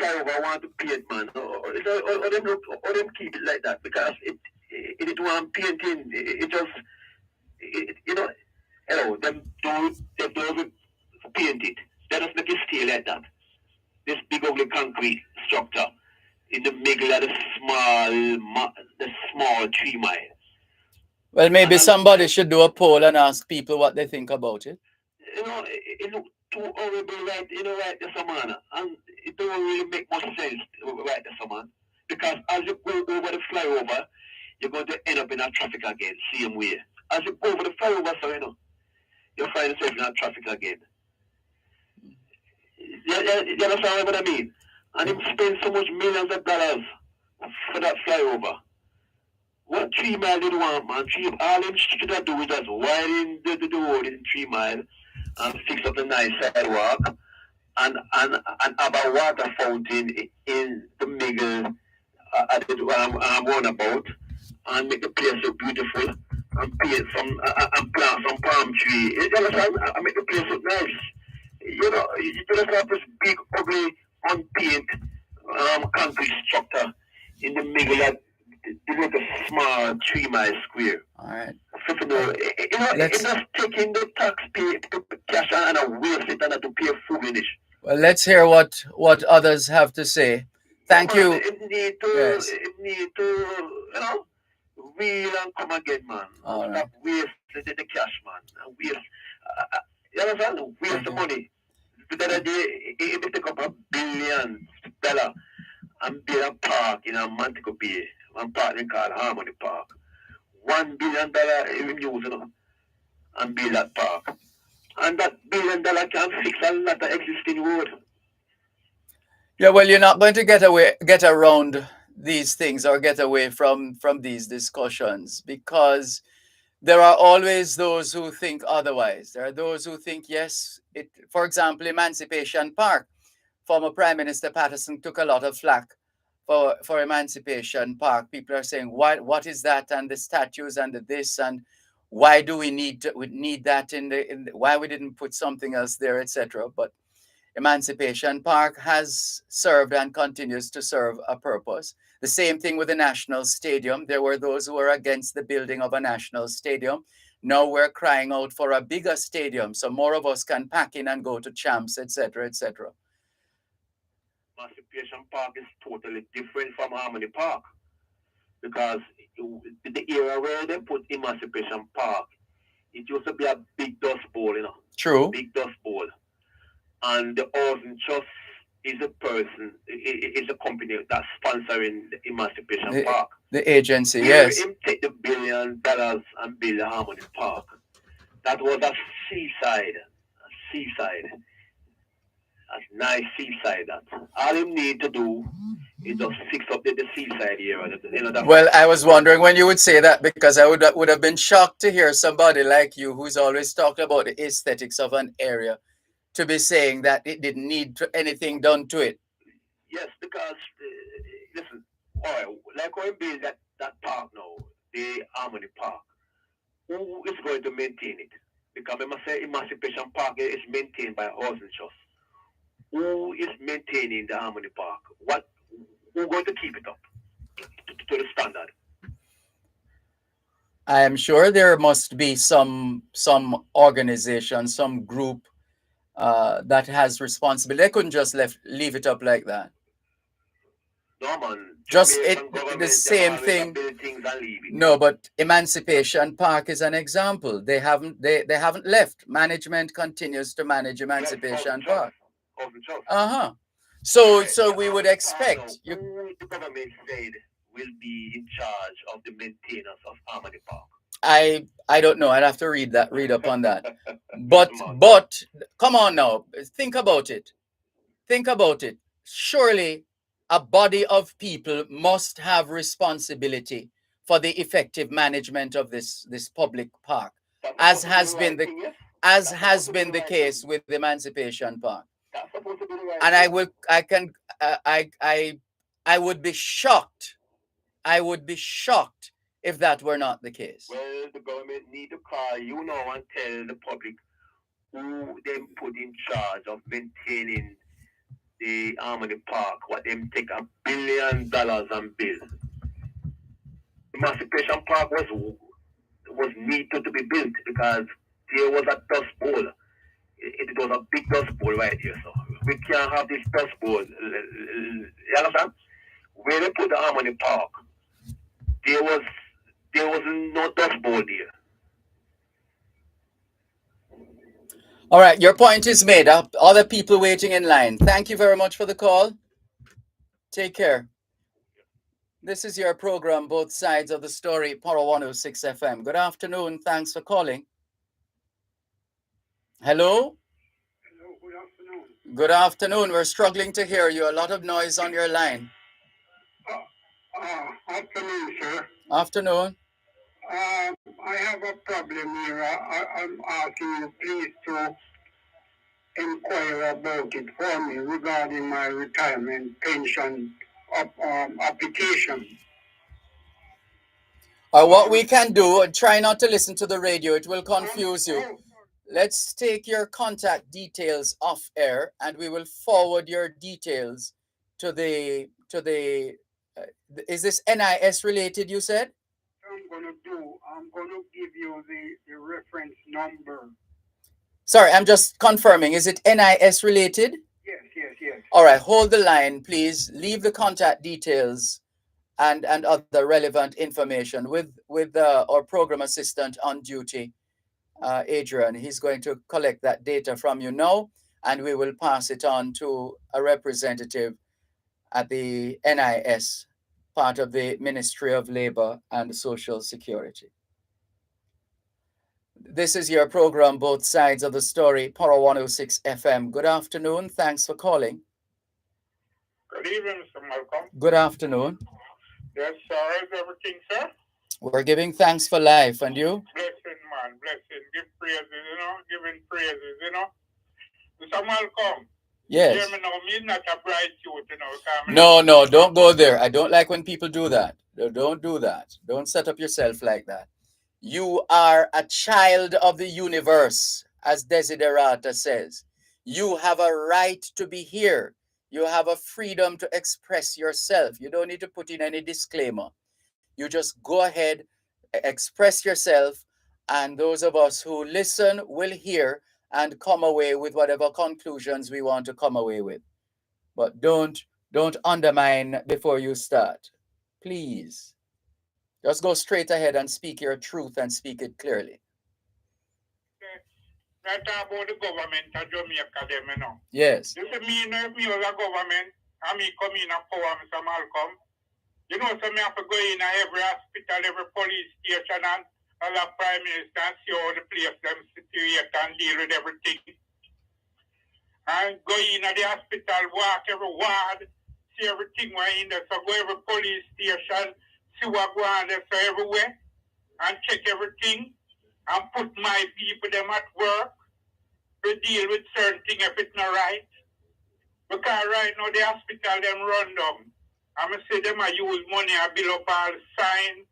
flyover want to paint, man. Or them keep it like that because it want painting. It just them don't paint it. They just make it stay like that. This big ugly concrete structure in the middle of the small 3 Mile. Well, maybe somebody should do a poll and ask people what they think about it. It looks too horrible right there, man. And it don't really make much sense right there, man. Because as you go over the flyover, you're going to end up in a traffic again, same way. As you go over the flyover, so you'll find yourself in a traffic again. You understand what I mean? And he spent so much millions of dollars for that flyover. What 3 Mile did want, man? All him should have do is just widen the road in 3 Mile and fix up a nice sidewalk and have a water fountain in the middle at the roundabout and make the place look beautiful and paint and plant some palm tree. You understand? And make the place look nice. You just have this big ugly unpaint concrete structure in the middle of the little small 3 mile square. All right. So, it's just taking the taxpayer cash and a waste it and to pay foolish. Well, let's hear what others have to say. Thank you. It need to, Yes. it need to, wheel and come again, man. All Stop right. wasting the cash, man. And waste, you understand? Waste the money. The other day, he take up $1 billion and build a park in a Montego Bay. One park they call Harmony Park. $1 billion even use, and build that park. And that $1 billion can fix a lot of existing road. Yeah, well, you're not going to get around these things or get away from these discussions, because there are always those who think otherwise. There are those who think, yes, for example, Emancipation Park. Former Prime Minister Patterson took a lot of flack for Emancipation Park. People are saying, what is that, and the statues and the this, and why do we need that in the why we didn't put something else there, etc. But Emancipation Park has served and continues to serve a purpose. The same thing with the National Stadium. There were those who were against the building of a national stadium. Now we're crying out for a bigger stadium so more of us can pack in and go to champs, etc., etc. Emancipation Park is totally different from Harmony Park, because the era where they put Emancipation Park, it used to be a big dust bowl, True. Big dust bowl. And the Housing Trust is a person, is a company that's sponsoring the Emancipation Park. The agency, yes. Him take the $1 billion and build a Harmony Park. That was a seaside. A nice seaside. That all him need to do is just fix up the seaside area. Well, I was wondering when you would say that, because I would have been shocked to hear somebody like you, who's always talked about the aesthetics of an area, to be saying that it didn't need anything done to it. Yes, because listen, all right, like when we build that park now, the Harmony Park, who is going to maintain it? Because I must say Emancipation Park is maintained by Housing Trust. Who is maintaining the Harmony Park? Who's going to keep it up to the standard? I am sure there must be some organization, some group that has responsibility. They couldn't just leave it up like that. No, man. Just the same thing. No, but Emancipation Park is an example. They haven't left. Management continues to manage Emancipation Park. So we would expect the government said will be in charge of the maintenance of Harmony Park. I don't know. I'd have to read up on that. But come on now. Think about it. Surely a body of people must have responsibility for the effective management of this public park, as has been the case with the Emancipation Park. And I would be shocked. If that were not the case. Well, the government need to call and tell the public who they put in charge of maintaining the Harmony Park, what them take $1 billion and build. Emancipation Park was needed to be built because there was a dust bowl. It was a big dust bowl right here, so we can't have this dust bowl. You understand? Where they put the Harmony Park, there was no dust bowl there. All right, your point is made up. Other people waiting in line. Thank you very much for the call. Take care. This is your program, Both Sides of the Story, Power 106 FM. Good afternoon. Thanks for calling. Hello? Hello, good afternoon. Good afternoon. We're struggling to hear you. A lot of noise on your line. Afternoon, sir. Afternoon. I have a problem here. I'm asking you please to inquire about it for me regarding my retirement pension application. What we can do, try not to listen to the radio. It will confuse you. let's take your contact details off air, and we will forward your details to the is this NIS related, you said? I'm going to give you the reference number. Sorry, I'm just confirming. Is it NIS related? Yes. All right, hold the line, please. Leave the contact details and other relevant information with our program assistant on duty, Adrian. He's going to collect that data from you now, and we will pass it on to a representative at the NIS, part of the Ministry of Labor and Social Security. This is your program, Both Sides of the Story, Power 106 FM. Good afternoon. Thanks for calling. Good evening, Mr. Malcolm. Good afternoon. Yes, sir. Is everything, sir? We're giving thanks for life. And you? Blessing, man. Blessing. Give praises, giving praises, Mr. Malcolm. Yes. Hear me now. Me not a bright youth, No, don't go there. I don't like when people do that. Don't do that. Don't set up yourself like that. You are a child of the universe, as Desiderata says. You have a right to be here. You have a freedom to express yourself. You don't need to put in any disclaimer. You just go ahead, express yourself, and those of us who listen will hear and come away with whatever conclusions we want to come away with. But don't undermine before you start. Please. Just go straight ahead and speak your truth and speak it clearly. Right about the government of Jamaica, Yes. You see, me was a government, and me come in and power, Mr. Malcolm. So me have to go in every hospital, every police station, and all the prime minister and see how the place them situate and deal with everything. And go in at the hospital, walk every ward, see everything we're in there. So go every police station, see what go on there, so everywhere, and check everything, and put my people them at work to deal with certain things if it's not right. Because right now the hospital them run down. I'm going to say them I use money and bill up all sign.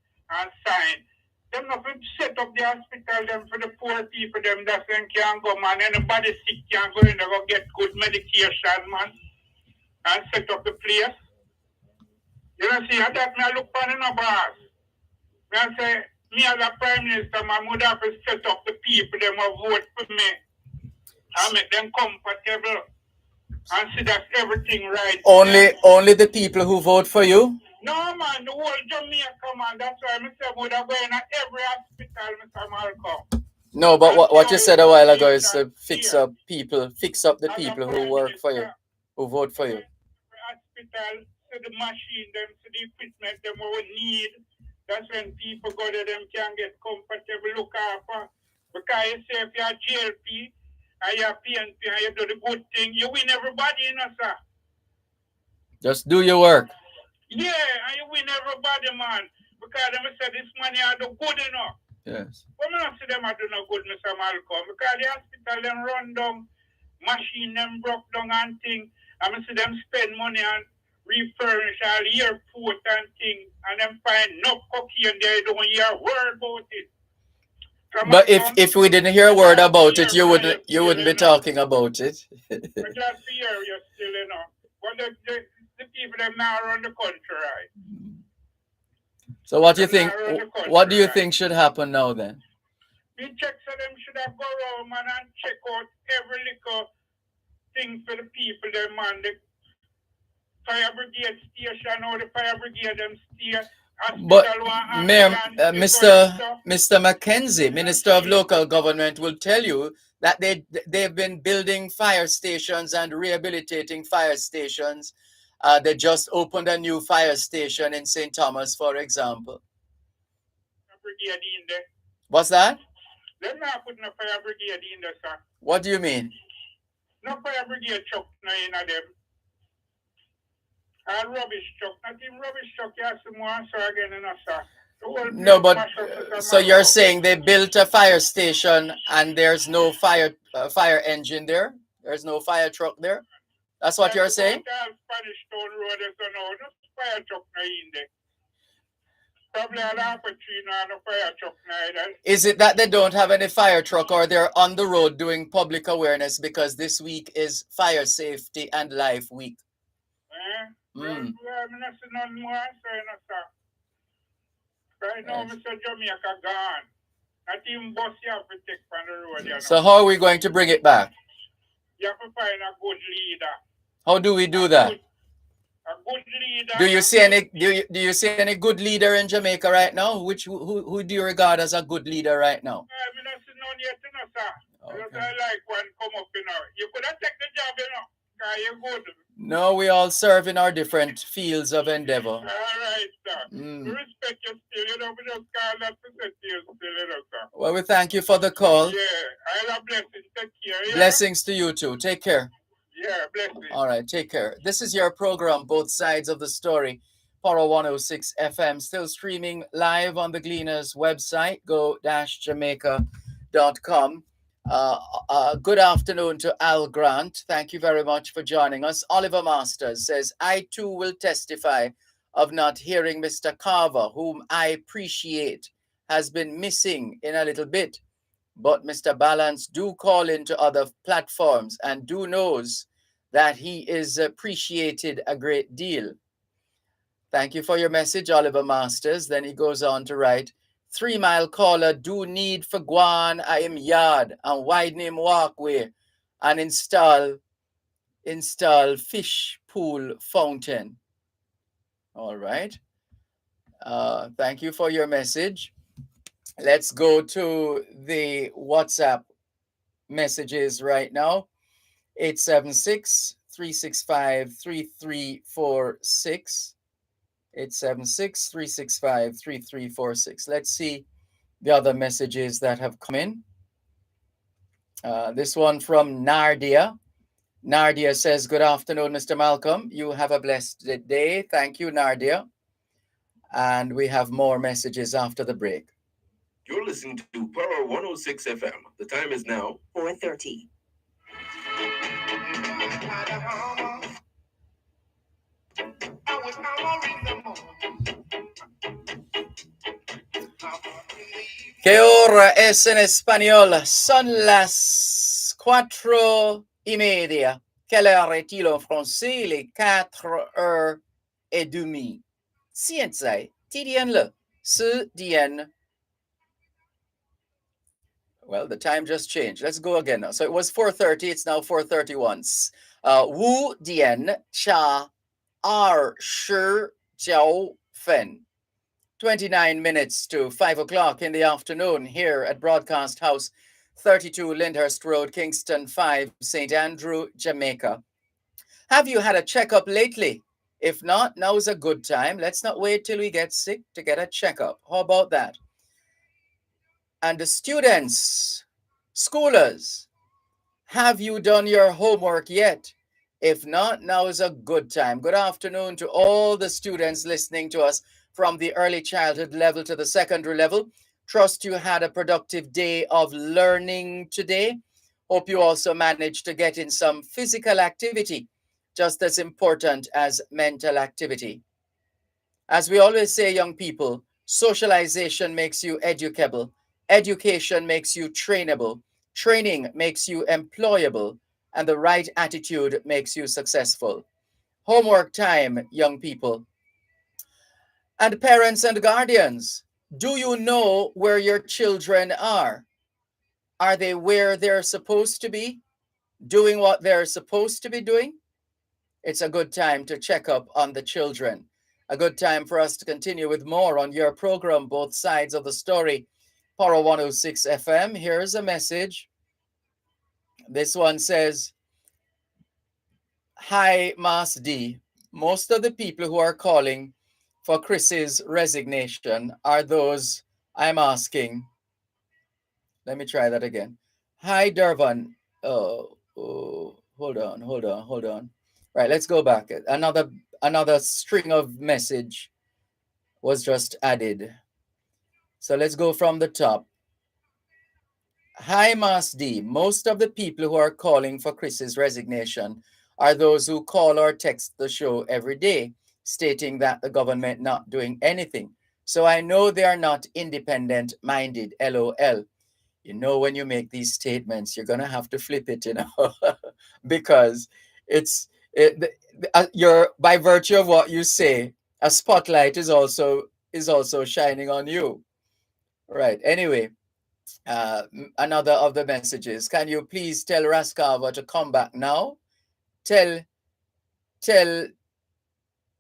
Them not to set up the hospital them for the poor people them that them can go, man. Anybody sick can go in there go get good medication, man. And set up the place. See, and that me I look on in a boss. I say, me as a prime minister, man, would have to set up the people them who vote for me. And make them comfortable. And see that everything right. Only the people who vote for you? No, man, the whole Jamaica, man. That's why I said we are going to every hospital, Mr. Malcolm. No, but what you said a while ago is to fix up the people who work for you, who vote for you. Hospital, so the machine, them, so the equipment, them we need. That's when people go there, them can get comfortable, look after. Because you say if you're GLP, and you're PNP, and you do the good thing, you win everybody, sir. Just do your work. Yeah, and you win everybody, man. Because them say this money I do good enough. Yes. But I don't see them I do no good, Mr. Malcolm. Because the hospital them run down, machine them broke down and thing. And I see them spend money and refurnish all airport and thing. And them find no cocaine there, you don't hear a word about it. But if we didn't hear a word about it, you wouldn't be talking about it. I'm glad to hear you still, But the people them now around the country, right? So what do you think? What do you think should happen now then? The checks of them should have go around, man, and check out every little thing for the people, them, man. The fire brigade station or the fire brigade them stay. But Mr. Mackenzie, Minister of Local Government, will tell you that they've been building fire stations and rehabilitating fire stations. They just opened a new fire station in St. Thomas, for example. Brigade in there. What's that? They're not putting a fire brigade in there, sir. What do you mean? No fire brigade truck in them. And rubbish truck. Not even rubbish truck, you have some more answer again, sir. No, but so you're saying they built a fire station and there's no fire engine there? There's no fire truck there? That's what you're saying? Spanish Town Road, there's no fire truck in there. Probably an opportunity on a fire truck neither. Is it that they don't have any fire truck or they're on the road doing public awareness because this week is Fire Safety and Life Week? Well, I'm not saying nothing more, sir. Right now, Mr. Jamaica gone. Not even bus you have to take from the road, you know. So how are we going to bring it back? You have to find a good leader. How do we do that? A good leader. Do you see any good leader in Jamaica right now? Who do you regard as a good leader right now? I mean, I see none yet, sir. Okay. I like one come up, You could have taken the job, You're good. No, we all serve in our different fields of endeavor. All right, sir. Respect you still, we just call that to set you still, sir. Well, we thank you for the call. Yeah, I have blessings. Take care. Yeah? Blessings to you too. Take care. Yeah, blessings. All right, take care. This is your program, Both Sides of the Story. Power 106 FM, still streaming live on the Gleaners website, go-jamaica.com. Good afternoon to Al Grant. Thank you very much for joining us. Oliver Masters says, I too will testify of not hearing Mr. Carver, whom I appreciate, has been missing in a little bit. But Mr. Balance do call into other platforms and do knows that he is appreciated a great deal. Thank you for your message, Oliver Masters. Then he goes on to write, 3 Mile caller do need for Guan I am yard and widen him walkway and install fish pool fountain. All right. Thank you for your message. Let's go to the WhatsApp messages right now. 876-365-3346. 876-365-3346. Let's see the other messages that have come in. This one from Nardia. Nardia says, good afternoon, Mr. Malcolm. You have a blessed day. Thank you, Nardia. And we have more messages after the break. You're listening to Power 106 FM. The time is now 4:30. ¿Qué hora es en español? Son las 4:30. Quelle heure est-il en français? Les 4:30. 现在几点了？10点. Well, the time just changed. Let's go again now. So it was 4:30. It's now 4:31. 5点加29分. 29 minutes to 5 o'clock in the afternoon here at Broadcast House, 32 Lyndhurst Road, Kingston 5, St. Andrew, Jamaica. Have you had a checkup lately? If not, now's a good time. Let's not wait till we get sick to get a checkup. How about that? And the students, schoolers, have you done your homework yet? If not, now is a good time. Good afternoon to all the students listening to us from the early childhood level to the secondary level. Trust you had a productive day of learning today. Hope you also managed to get in some physical activity, just as important as mental activity. As we always say, young people, socialization makes you educable. Education makes you trainable. Training makes you employable. And the right attitude makes you successful. Homework time, young people. And parents and guardians, do you know where your children are? Are they where they're supposed to be? Doing what they're supposed to be doing? It's a good time to check up on the children. A good time for us to continue with more on your program, Both Sides of the Story. Power 106 FM. Here's a message. This one says, hi, Mas D. Most of the people who are calling for Chris's resignation are those I'm asking. Let me try that again. Hi, Dervan. Hold on. Right, let's go back. Another string of message was just added. So let's go from the top. Hi, Mas D. Most of the people who are calling for Chris's resignation are those who call or text the show every day, stating that the government not doing anything. So I know they are not independent minded, LOL. You know, when you make these statements, you're going to have to flip it, because it's you're, by virtue of what you say, a spotlight is also shining on you. Right. Anyway, another of the messages. Can you please tell Raskava to come back now? Tell tell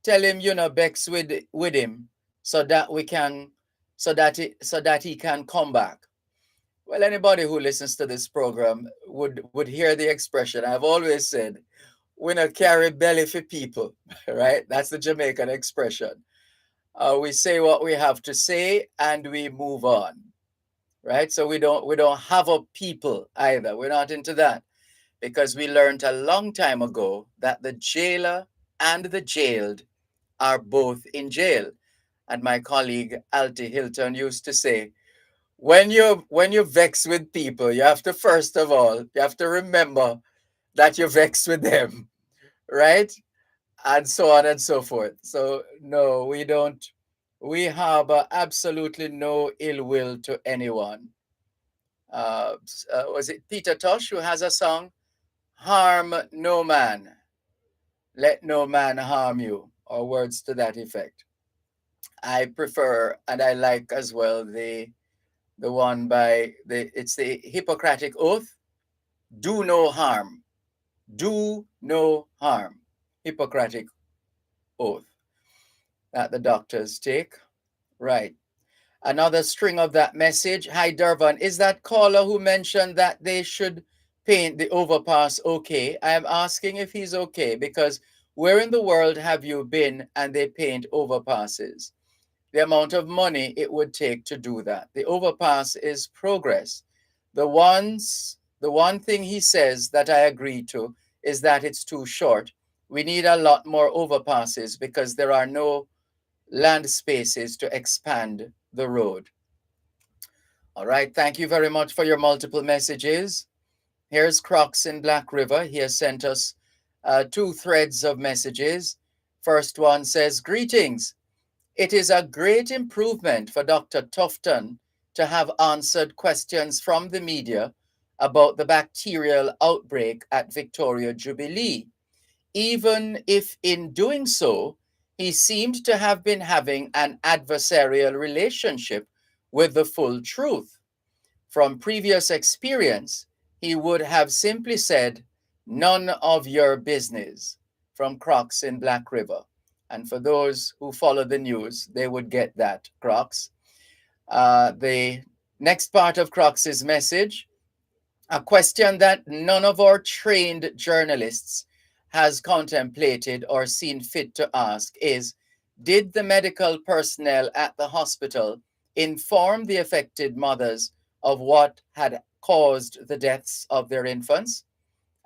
tell him Bex with him, so that we can so that he can come back. Well, anybody who listens to this program would hear the expression. I've always said, we not carry belly for people, right? That's the Jamaican expression. We say what we have to say and we move on, right? So we don't have a people either. We're not into that, because we learned a long time ago that the jailer and the jailed are both in jail. And my colleague Alti Hilton used to say, when you vex with people, you have to, first of all, you have to remember that you vex with them, right? And so on and so forth. So no, we don't. We harbor absolutely no ill will to anyone. Was it Peter Tosh who has a song, "Harm no man, let no man harm you," or words to that effect? I prefer, and I like as well, the one by it's the Hippocratic Oath: do no harm, do no harm. Hippocratic Oath that the doctors take. Right. Another string of that message. Hi, Dervan. Is that caller who mentioned that they should paint the overpass okay? I am asking if he's okay, because where in the world have you been and they paint overpasses? The amount of money it would take to do that. The overpass is progress. The one thing he says that I agree to is that it's too short. We need a lot more overpasses because there are no land spaces to expand the road. All right, thank you very much for your multiple messages. Here's Crocs in Black River. He has sent us two threads of messages. First one says, greetings. It is a great improvement for Dr. Tufton to have answered questions from the media about the bacterial outbreak at Victoria Jubilee, even if in doing so, he seemed to have been having an adversarial relationship with the full truth. From previous experience, he would have simply said, none of your business, from Crocs in Black River. And for those who follow the news, they would get that, Crocs. The next part of Crocs's message, a question that none of our trained journalists has contemplated or seen fit to ask is, did the medical personnel at the hospital inform the affected mothers of what had caused the deaths of their infants?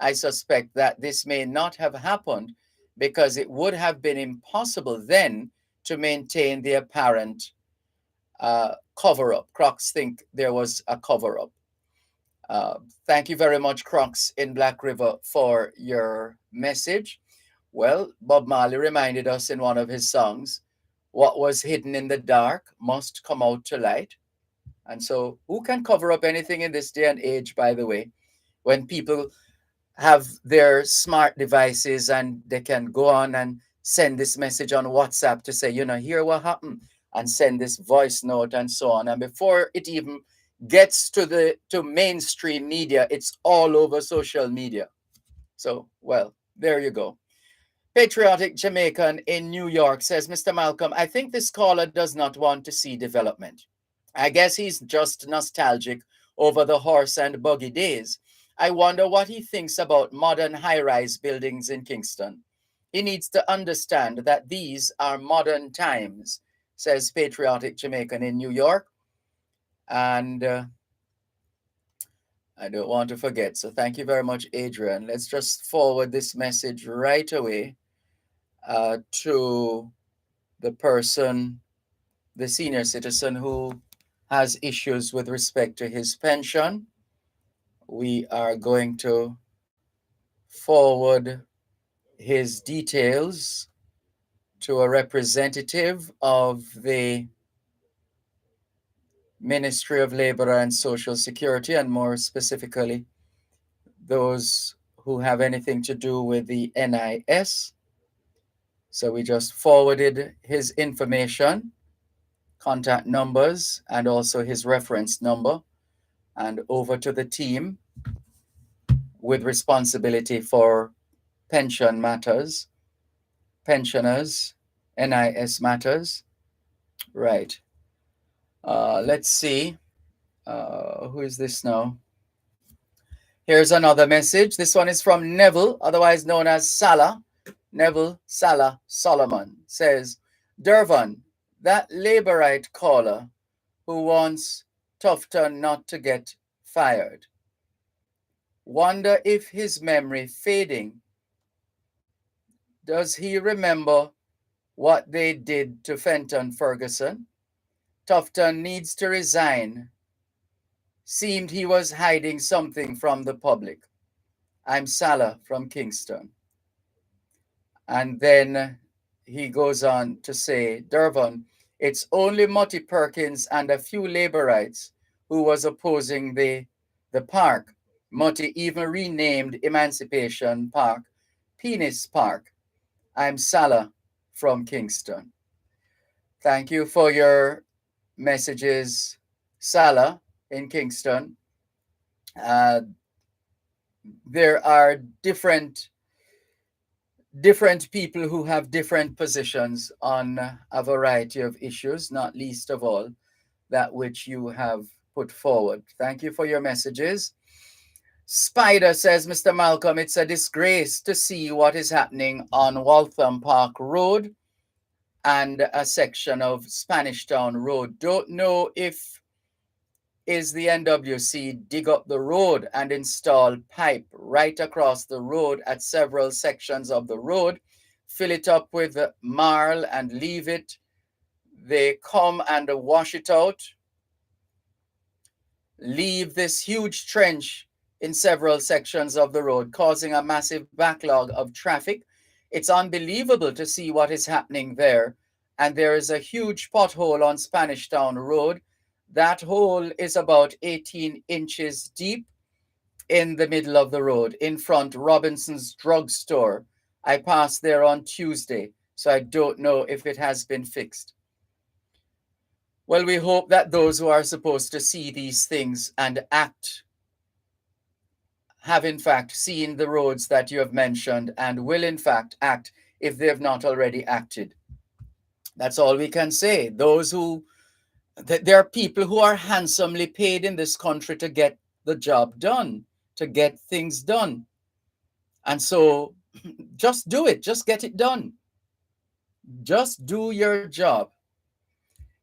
I suspect that this may not have happened because it would have been impossible then to maintain the apparent cover-up. Crocs think there was a cover-up. Thank you very much, Crocs in Black River, for your message. Well, Bob Marley reminded us in one of his songs, what was hidden in the dark must come out to light. And so who can cover up anything in this day and age, by the way, when people have their smart devices and they can go on and send this message on WhatsApp to say, hear what happened, and send this voice note and so on. And before it even gets to mainstream media, it's all over social media. So, well, there you go. Patriotic Jamaican in New York says, Mr. Malcolm, I think this caller does not want to see development. I guess he's just nostalgic over the horse and buggy days. I wonder what he thinks about modern high-rise buildings in Kingston. He needs to understand that these are modern times, says Patriotic Jamaican in New York. And I don't want to forget. So thank you very much, Adrian. Let's just forward this message right away to the person, the senior citizen who has issues with respect to his pension. We are going to forward his details to a representative of the Ministry of Labor and Social Security, and more specifically, those who have anything to do with the NIS. So we just forwarded his information, contact numbers, and also his reference number, and over to the team with responsibility for pension matters, pensioners, NIS matters. Right. Let's see. Who is this now? Here's another message. This one is from Neville, otherwise known as Salah. Neville Salah Solomon says, Dervan, that Labourite caller who wants Tufton not to get fired. Wonder if his memory fading. Does he remember what they did to Fenton Ferguson? Tufton needs to resign. Seemed he was hiding something from the public. I'm Salah from Kingston. And then he goes on to say, Dervan, it's only Mutty Perkins and a few Labourites who was opposing the park. Mutty even renamed Emancipation Park Penis Park. I'm Salah from Kingston. Thank you for your messages, Salah in Kingston. There are different people who have different positions on a variety of issues, not least of all that which you have put forward. Thank you for your messages. Spider says, Mr. Malcolm, it's a disgrace to see what is happening on Waltham Park Road and a section of Spanish Town Road. Don't know if is the NWC dig up the road and install pipe right across the road at several sections of the road, fill it up with marl and leave it. They come and wash it out, leave this huge trench in several sections of the road, causing a massive backlog of traffic. It's unbelievable to see what is happening there. And there is a huge pothole on Spanish Town Road. That hole is about 18 inches deep in the middle of the road, in front Robinson's drugstore. I passed there on Tuesday, so I don't know if it has been fixed. Well, we hope that those who are supposed to see these things and act have in fact seen the roads that you have mentioned and will in fact act if they have not already acted. That's all we can say. Those who, there are people who are handsomely paid in this country to get the job done, to get things done. And so just do it, just get it done. Just do your job.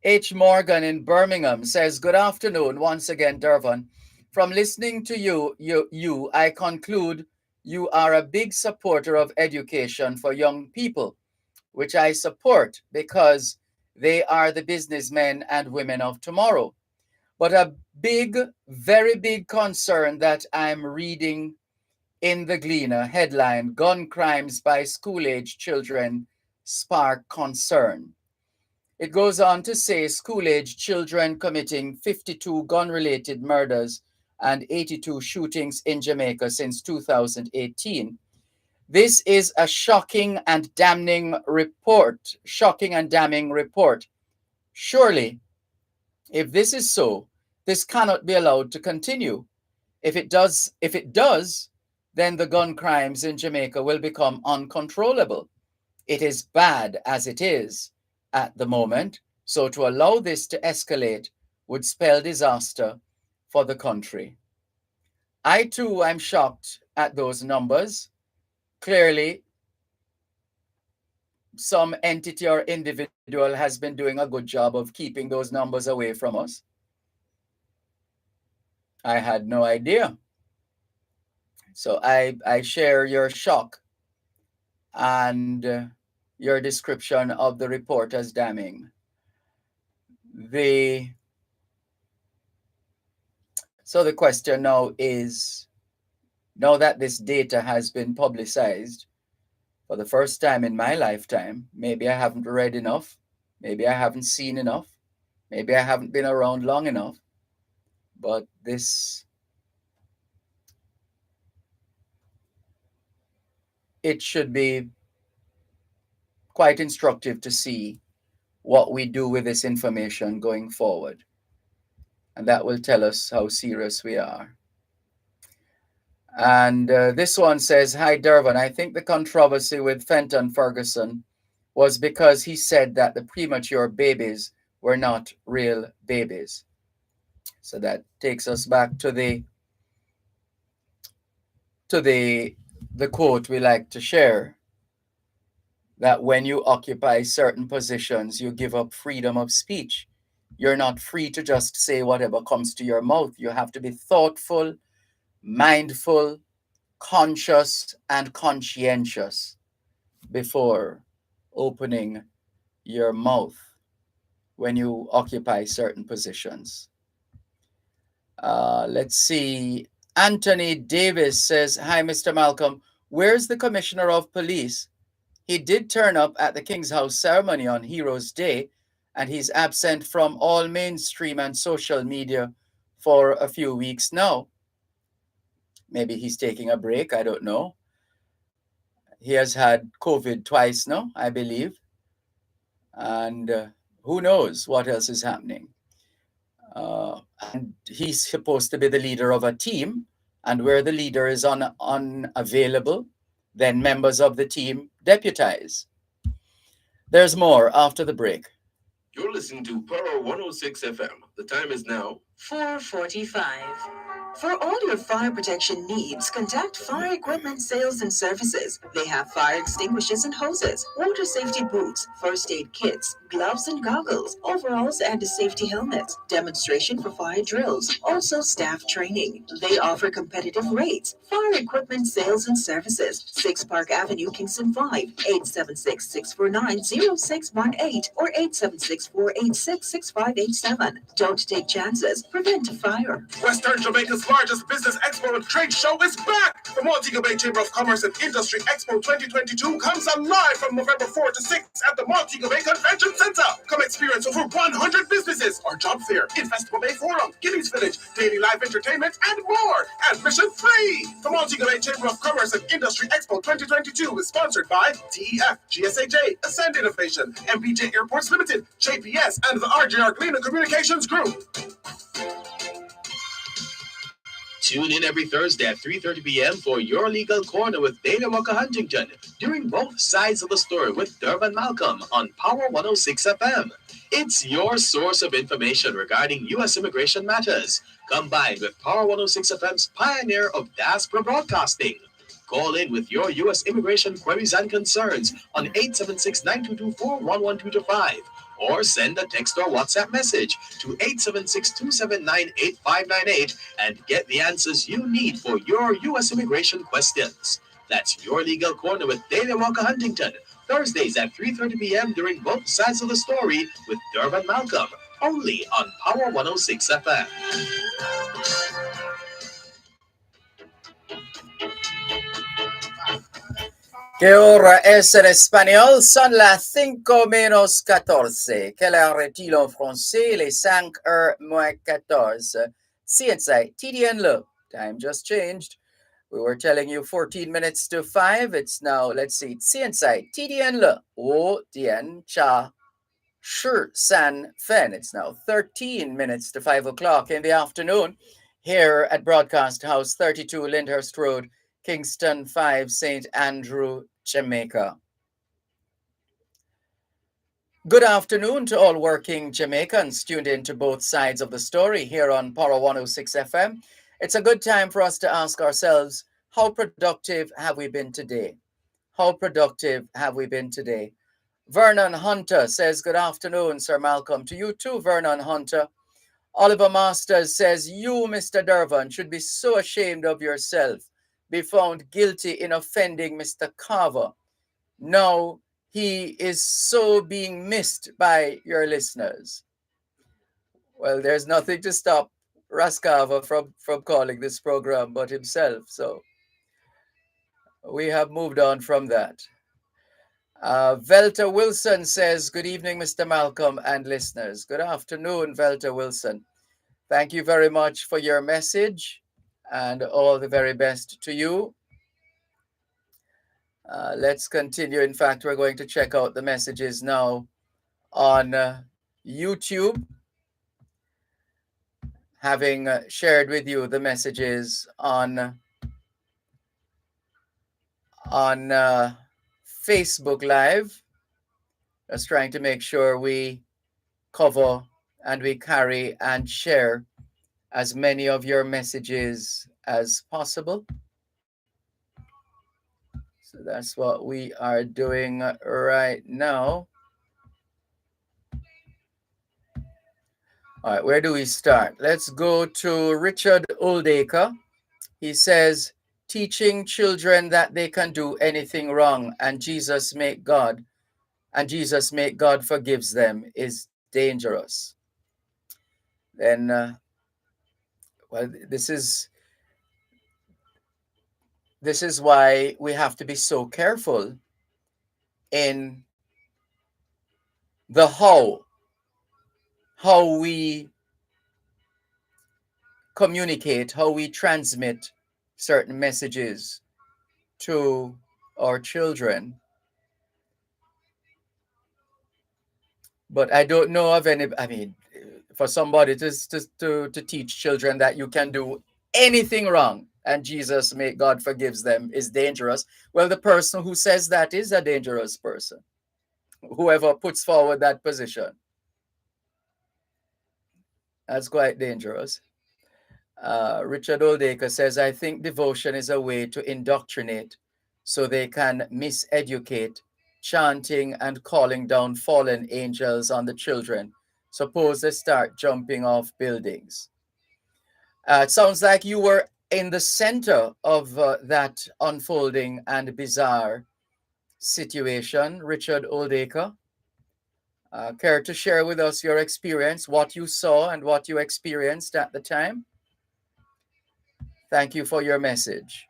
H. Morgan in Birmingham says, good afternoon once again, Dervan. From listening to you, I conclude you are a big supporter of education for young people, which I support because they are the businessmen and women of tomorrow. But a big, very big concern that I'm reading in the Gleaner headline, gun crimes by school-age children spark concern. It goes on to say school-age children committing 52 gun-related murders and 82 shootings in Jamaica since 2018. This is a shocking and damning report. Shocking and damning report. Surely, if this is so, this cannot be allowed to continue. If it does, then the gun crimes in Jamaica will become uncontrollable. It is bad as it is at the moment, so to allow this to escalate would spell disaster for the country. I too am shocked at those numbers. Clearly, some entity or individual has been doing a good job of keeping those numbers away from us. I had no idea. So I share your shock and your description of the report as damning. So the question now is, now that this data has been publicized for the first time in my lifetime, maybe I haven't read enough, maybe I haven't seen enough, Maybe I haven't been around long enough, but it should be quite instructive to see what we do with this information going forward. And that will tell us how serious we are. And this one says, Hi, Dervan. I think the controversy with Fenton Ferguson was because he said that the premature babies were not real babies. So that takes us back to the quote we like to share, that when you occupy certain positions, you give up freedom of speech. You're not free to just say whatever comes to your mouth. You have to be thoughtful, mindful, conscious, and conscientious before opening your mouth when you occupy certain positions. Let's see. Anthony Davis says, Hi, Mr. Malcolm. Where's the Commissioner of Police? He did turn up at the King's House ceremony on Heroes Day, and he's absent from all mainstream and social media for a few weeks now. Maybe he's taking a break, I don't know. He has had COVID twice now, I believe. And who knows what else is happening. And he's supposed to be the leader of a team, and where the leader is unavailable, then members of the team deputize. There's more after the break. You're listening to Power 106 FM. The time is now 4:45. For all your fire protection needs, contact Fire Equipment Sales and Services. They have fire extinguishers and hoses, water safety boots, first aid kits, gloves and goggles, overalls and safety helmets, demonstration for fire drills, also staff training. They offer competitive rates. Fire Equipment Sales and Services, 6 Park Avenue, Kingston 5, 876-649-0618 or 876-486-6587. Don't take chances. Prevent a fire. Western Jamaica's largest business expo and trade show is back! The Montego Bay Chamber of Commerce and Industry Expo 2022 comes alive from November 4 to 6 at the Montego Bay Convention Center. Come experience over 100 businesses, our job fair, Investable Bay Forum, Guineas Village, daily live entertainment, and more. Admission free! The Montego Bay Chamber of Commerce and Industry Expo 2022 is sponsored by TEF, GSAJ, Ascend Innovation, MPJ Airports Limited, JPS, and the RJR Galena Communications Group. Tune in every Thursday at 3:30 p.m. for Your Legal Corner with Dana Walker Huntington, during both sides of the story with Dervan Malcolm on Power 106 FM. It's your source of information regarding U.S. immigration matters, combined with Power 106 FM's pioneer of diaspora broadcasting. Call in with your U.S. immigration queries and concerns on 876-9224-11225. Or send a text or WhatsApp message to 876-279-8598 and get the answers you need for your U.S. immigration questions. That's Your Legal Corner with Dana Walker Huntington, Thursdays at 3:30 p.m. during both sides of the story with Dervan Malcolm, only on Power 106 FM. ¿Qué hora es en español? Son las 5:14. Quelle heure est-il en français? Les 5h moins 14. CNC, TDN Le. Time just changed. We were telling you 14 minutes to 5. It's now, let's see, CNC, TDN Le. O Dien Cha Shi San Fen. It's now 13 minutes to 5 o'clock in the afternoon here at Broadcast House, 32 Lyndhurst Road, Kingston 5, St. Andrew, Jamaica. Good afternoon to all working Jamaicans tuned in to both sides of the story here on Power 106 FM. It's a good time for us to ask ourselves, how productive have we been today? How productive have we been today? Vernon Hunter says, good afternoon, Sir Malcolm. To you too, Vernon Hunter. Oliver Masters says, you, Mr. Dervan, should be so ashamed of yourself. Be found guilty in offending Mr. Carver. Now he is so being missed by your listeners. Well, there's nothing to stop Rascarver from calling this program but himself. So we have moved on from that. Velta Wilson says, good evening, Mr. Malcolm and listeners. Good afternoon, Velta Wilson. Thank you very much for your message and all the very best to you. Let's continue. In fact, we're going to check out the messages now on YouTube, having shared with you the messages on Facebook Live. Just trying to make sure we cover and we carry and share as many of your messages as possible. So that's what we are doing right now. All right, where do we start? Let's go to Richard Oldacre. He says, teaching children that they can do anything wrong and Jesus make God forgives them is dangerous. Then, well, this is why we have to be so careful in the how we communicate, how we transmit certain messages to our children. But I don't know of any, I mean, for somebody to teach children that you can do anything wrong and Jesus, may God forgives them, is dangerous. Well, the person who says that is a dangerous person, whoever puts forward that position. That's quite dangerous. Richard Oldacre says, I think devotion is a way to indoctrinate so they can miseducate, chanting and calling down fallen angels on the children. Suppose they start jumping off buildings. It sounds like you were in the center of that unfolding and bizarre situation, Richard Oldacre. Care to share with us your experience, what you saw and what you experienced at the time? Thank you for your message.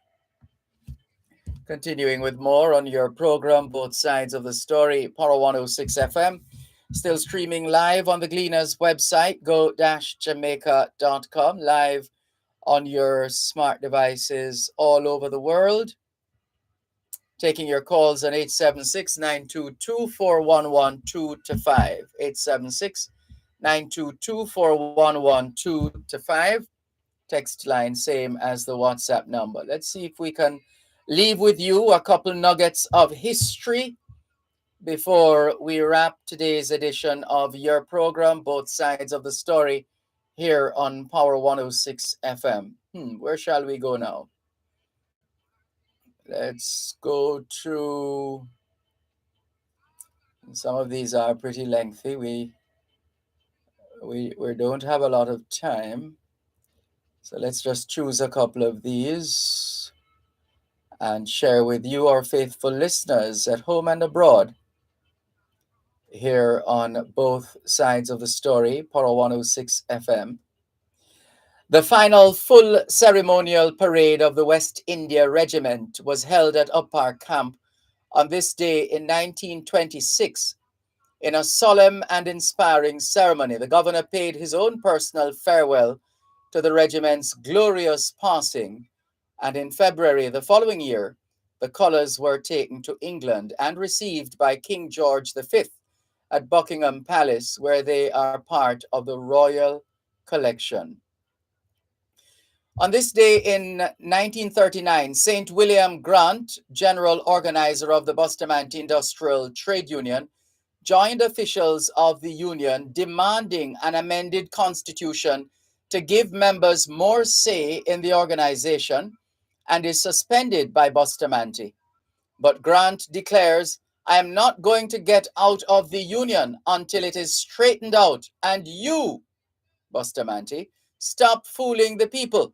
Continuing with more on your program, Both Sides of the Story, Power 106 FM. Still streaming live on the Gleaners website, go-jamaica.com, live on your smart devices all over the world. Taking your calls on 876-922-4112-5. 876-922-4112-5. Text line, same as the WhatsApp number. Let's see if we can leave with you a couple nuggets of history before we wrap today's edition of your program, Both Sides of the Story, here on Power 106 FM. Where shall we go now? Let's go to... Some of these are pretty lengthy. We don't have a lot of time. So let's just choose a couple of these and share with you, our faithful listeners at home and abroad, here on Both Sides of the Story, Power 106 FM. The final full ceremonial parade of the West India Regiment was held at Upper Camp on this day in 1926. In a solemn and inspiring ceremony, the governor paid his own personal farewell to the regiment's glorious passing, and in February the following year, the colours were taken to England and received by King George V at Buckingham Palace, where they are part of the royal collection. On this day in 1939, St. William Grant, general organizer of the Bustamante Industrial Trade Union, joined officials of the union demanding an amended constitution to give members more say in the organization, and is suspended by Bustamante. But Grant declares, I am not going to get out of the union until it is straightened out, and you, Bustamante, stop fooling the people.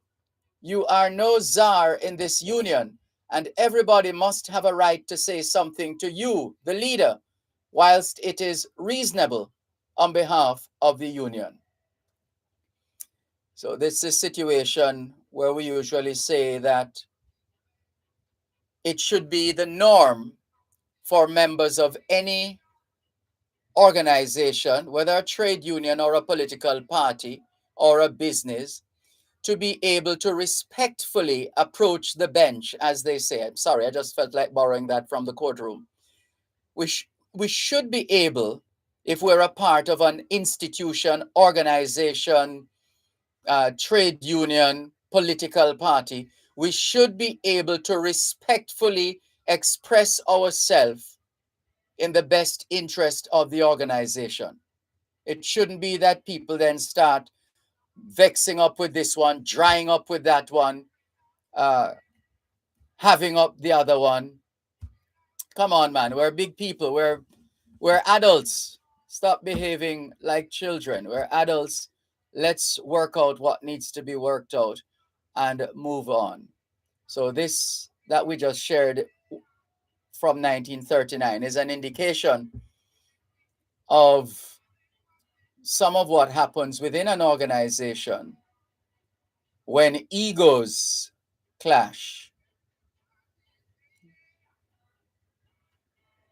You are no czar in this union, and everybody must have a right to say something to you, the leader, whilst it is reasonable on behalf of the union. So this is a situation where we usually say that it should be the norm for members of any organization, whether a trade union or a political party or a business, to be able to respectfully approach the bench, as they say. I'm sorry, I just felt like borrowing that from the courtroom. We should be able, if we're a part of an institution, organization, trade union, political party, we should be able to respectfully express ourselves in the best interest of the organization. It shouldn't be that people then start vexing up with this one, drying up with that one, having up the other one. Come on, man. We're big people. We're adults. Stop behaving like children. We're adults. Let's work out what needs to be worked out and move on. So this that we just shared from 1939 is an indication of some of what happens within an organization when egos clash.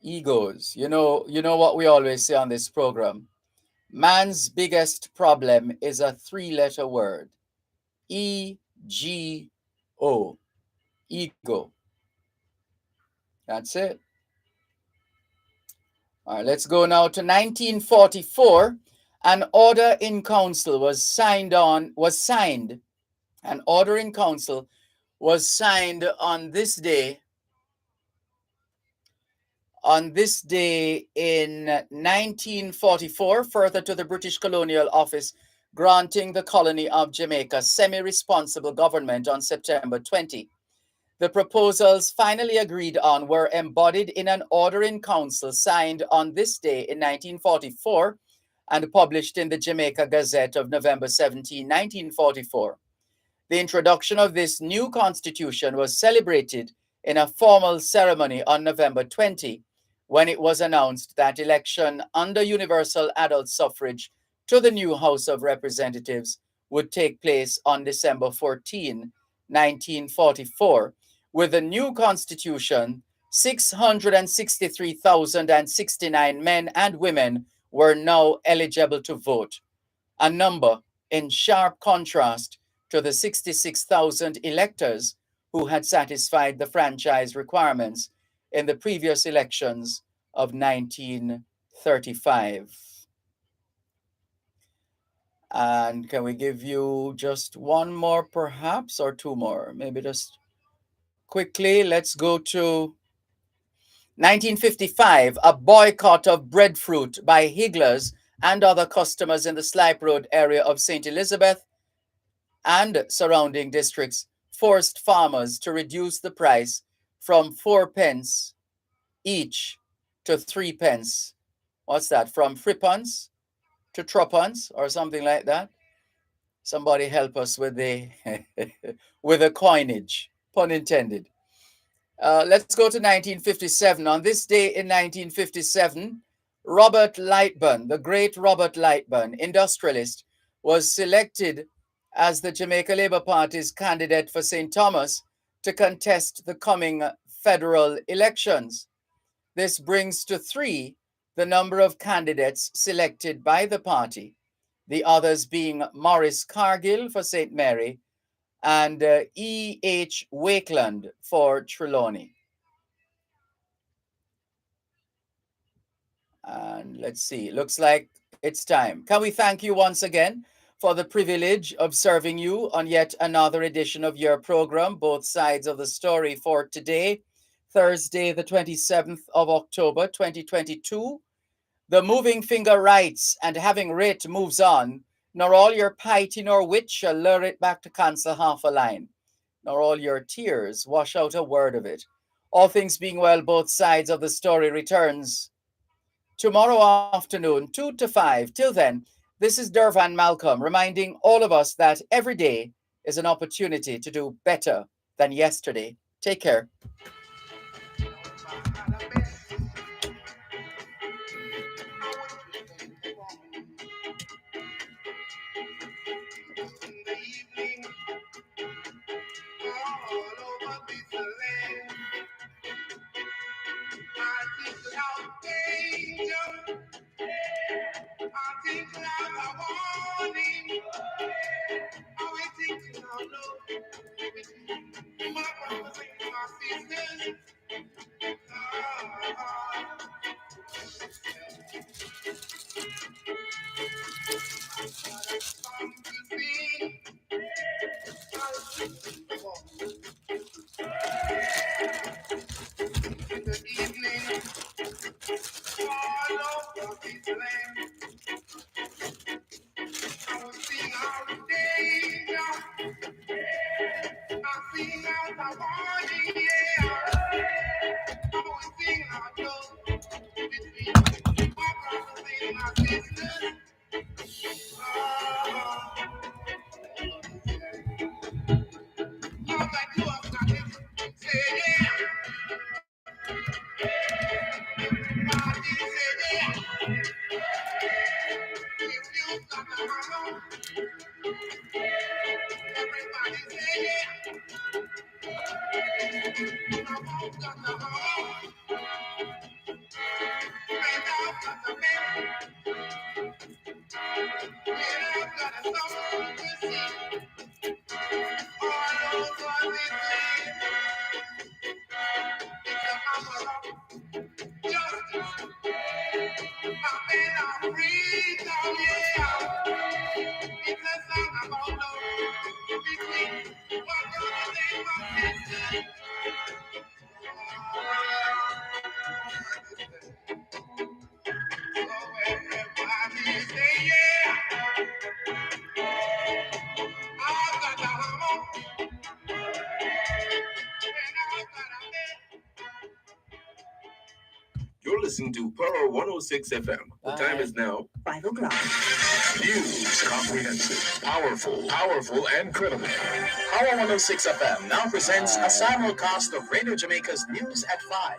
Egos. You know what we always say on this program. Man's biggest problem is a three-letter word. E-G-O. Ego. That's it. All right, let's go now to 1944. An order in council was signed. An order in council was signed on this day in 1944, further to the British Colonial Office, granting the colony of Jamaica semi-responsible government on September 20. The proposals finally agreed on were embodied in an order in council signed on this day in 1944 and published in the Jamaica Gazette of November 17, 1944. The introduction of this new constitution was celebrated in a formal ceremony on November 20, when it was announced that election under universal adult suffrage to the new House of Representatives would take place on December 14, 1944. With the new constitution, 663,069 men and women were now eligible to vote, a number in sharp contrast to the 66,000 electors who had satisfied the franchise requirements in the previous elections of 1935. And can we give you just one more perhaps, or two more? Maybe just quickly, let's go to 1955, a boycott of breadfruit by Higglers and other customers in the Slipe Road area of St. Elizabeth and surrounding districts forced farmers to reduce the price from 4 pence each to 3 pence. What's that? From threepence to threepence or something like that? Somebody help us with the with the coinage, pun intended. Let's go to 1957. On this day in 1957, Robert Lightburn, the great Robert Lightburn, industrialist, was selected as the Jamaica Labour Party's candidate for St. Thomas to contest the coming federal elections. This brings to 3 the number of candidates selected by the party, the others being Maurice Cargill for St. Mary and E.H. Wakeland for Trelawney. And let's see, looks like it's time. Can we thank you once again for the privilege of serving you on yet another edition of your program, Both Sides of the Story, for today, Thursday, the 27th of October, 2022. The moving finger writes, and having writ moves on, nor all your piety nor wit shall lure it back to cancel half a line, nor all your tears wash out a word of it. All things being well, Both Sides of the Story returns tomorrow afternoon, 2 to 5. Till then, this is Dervan Malcolm reminding all of us that every day is an opportunity to do better than yesterday. Take care. All over this land, I You're listening to Power 106 FM. The time is now 5 o'clock. News, comprehensive, powerful, and credible. Power 106 FM now presents a simulcast of Radio Jamaica's News at 5.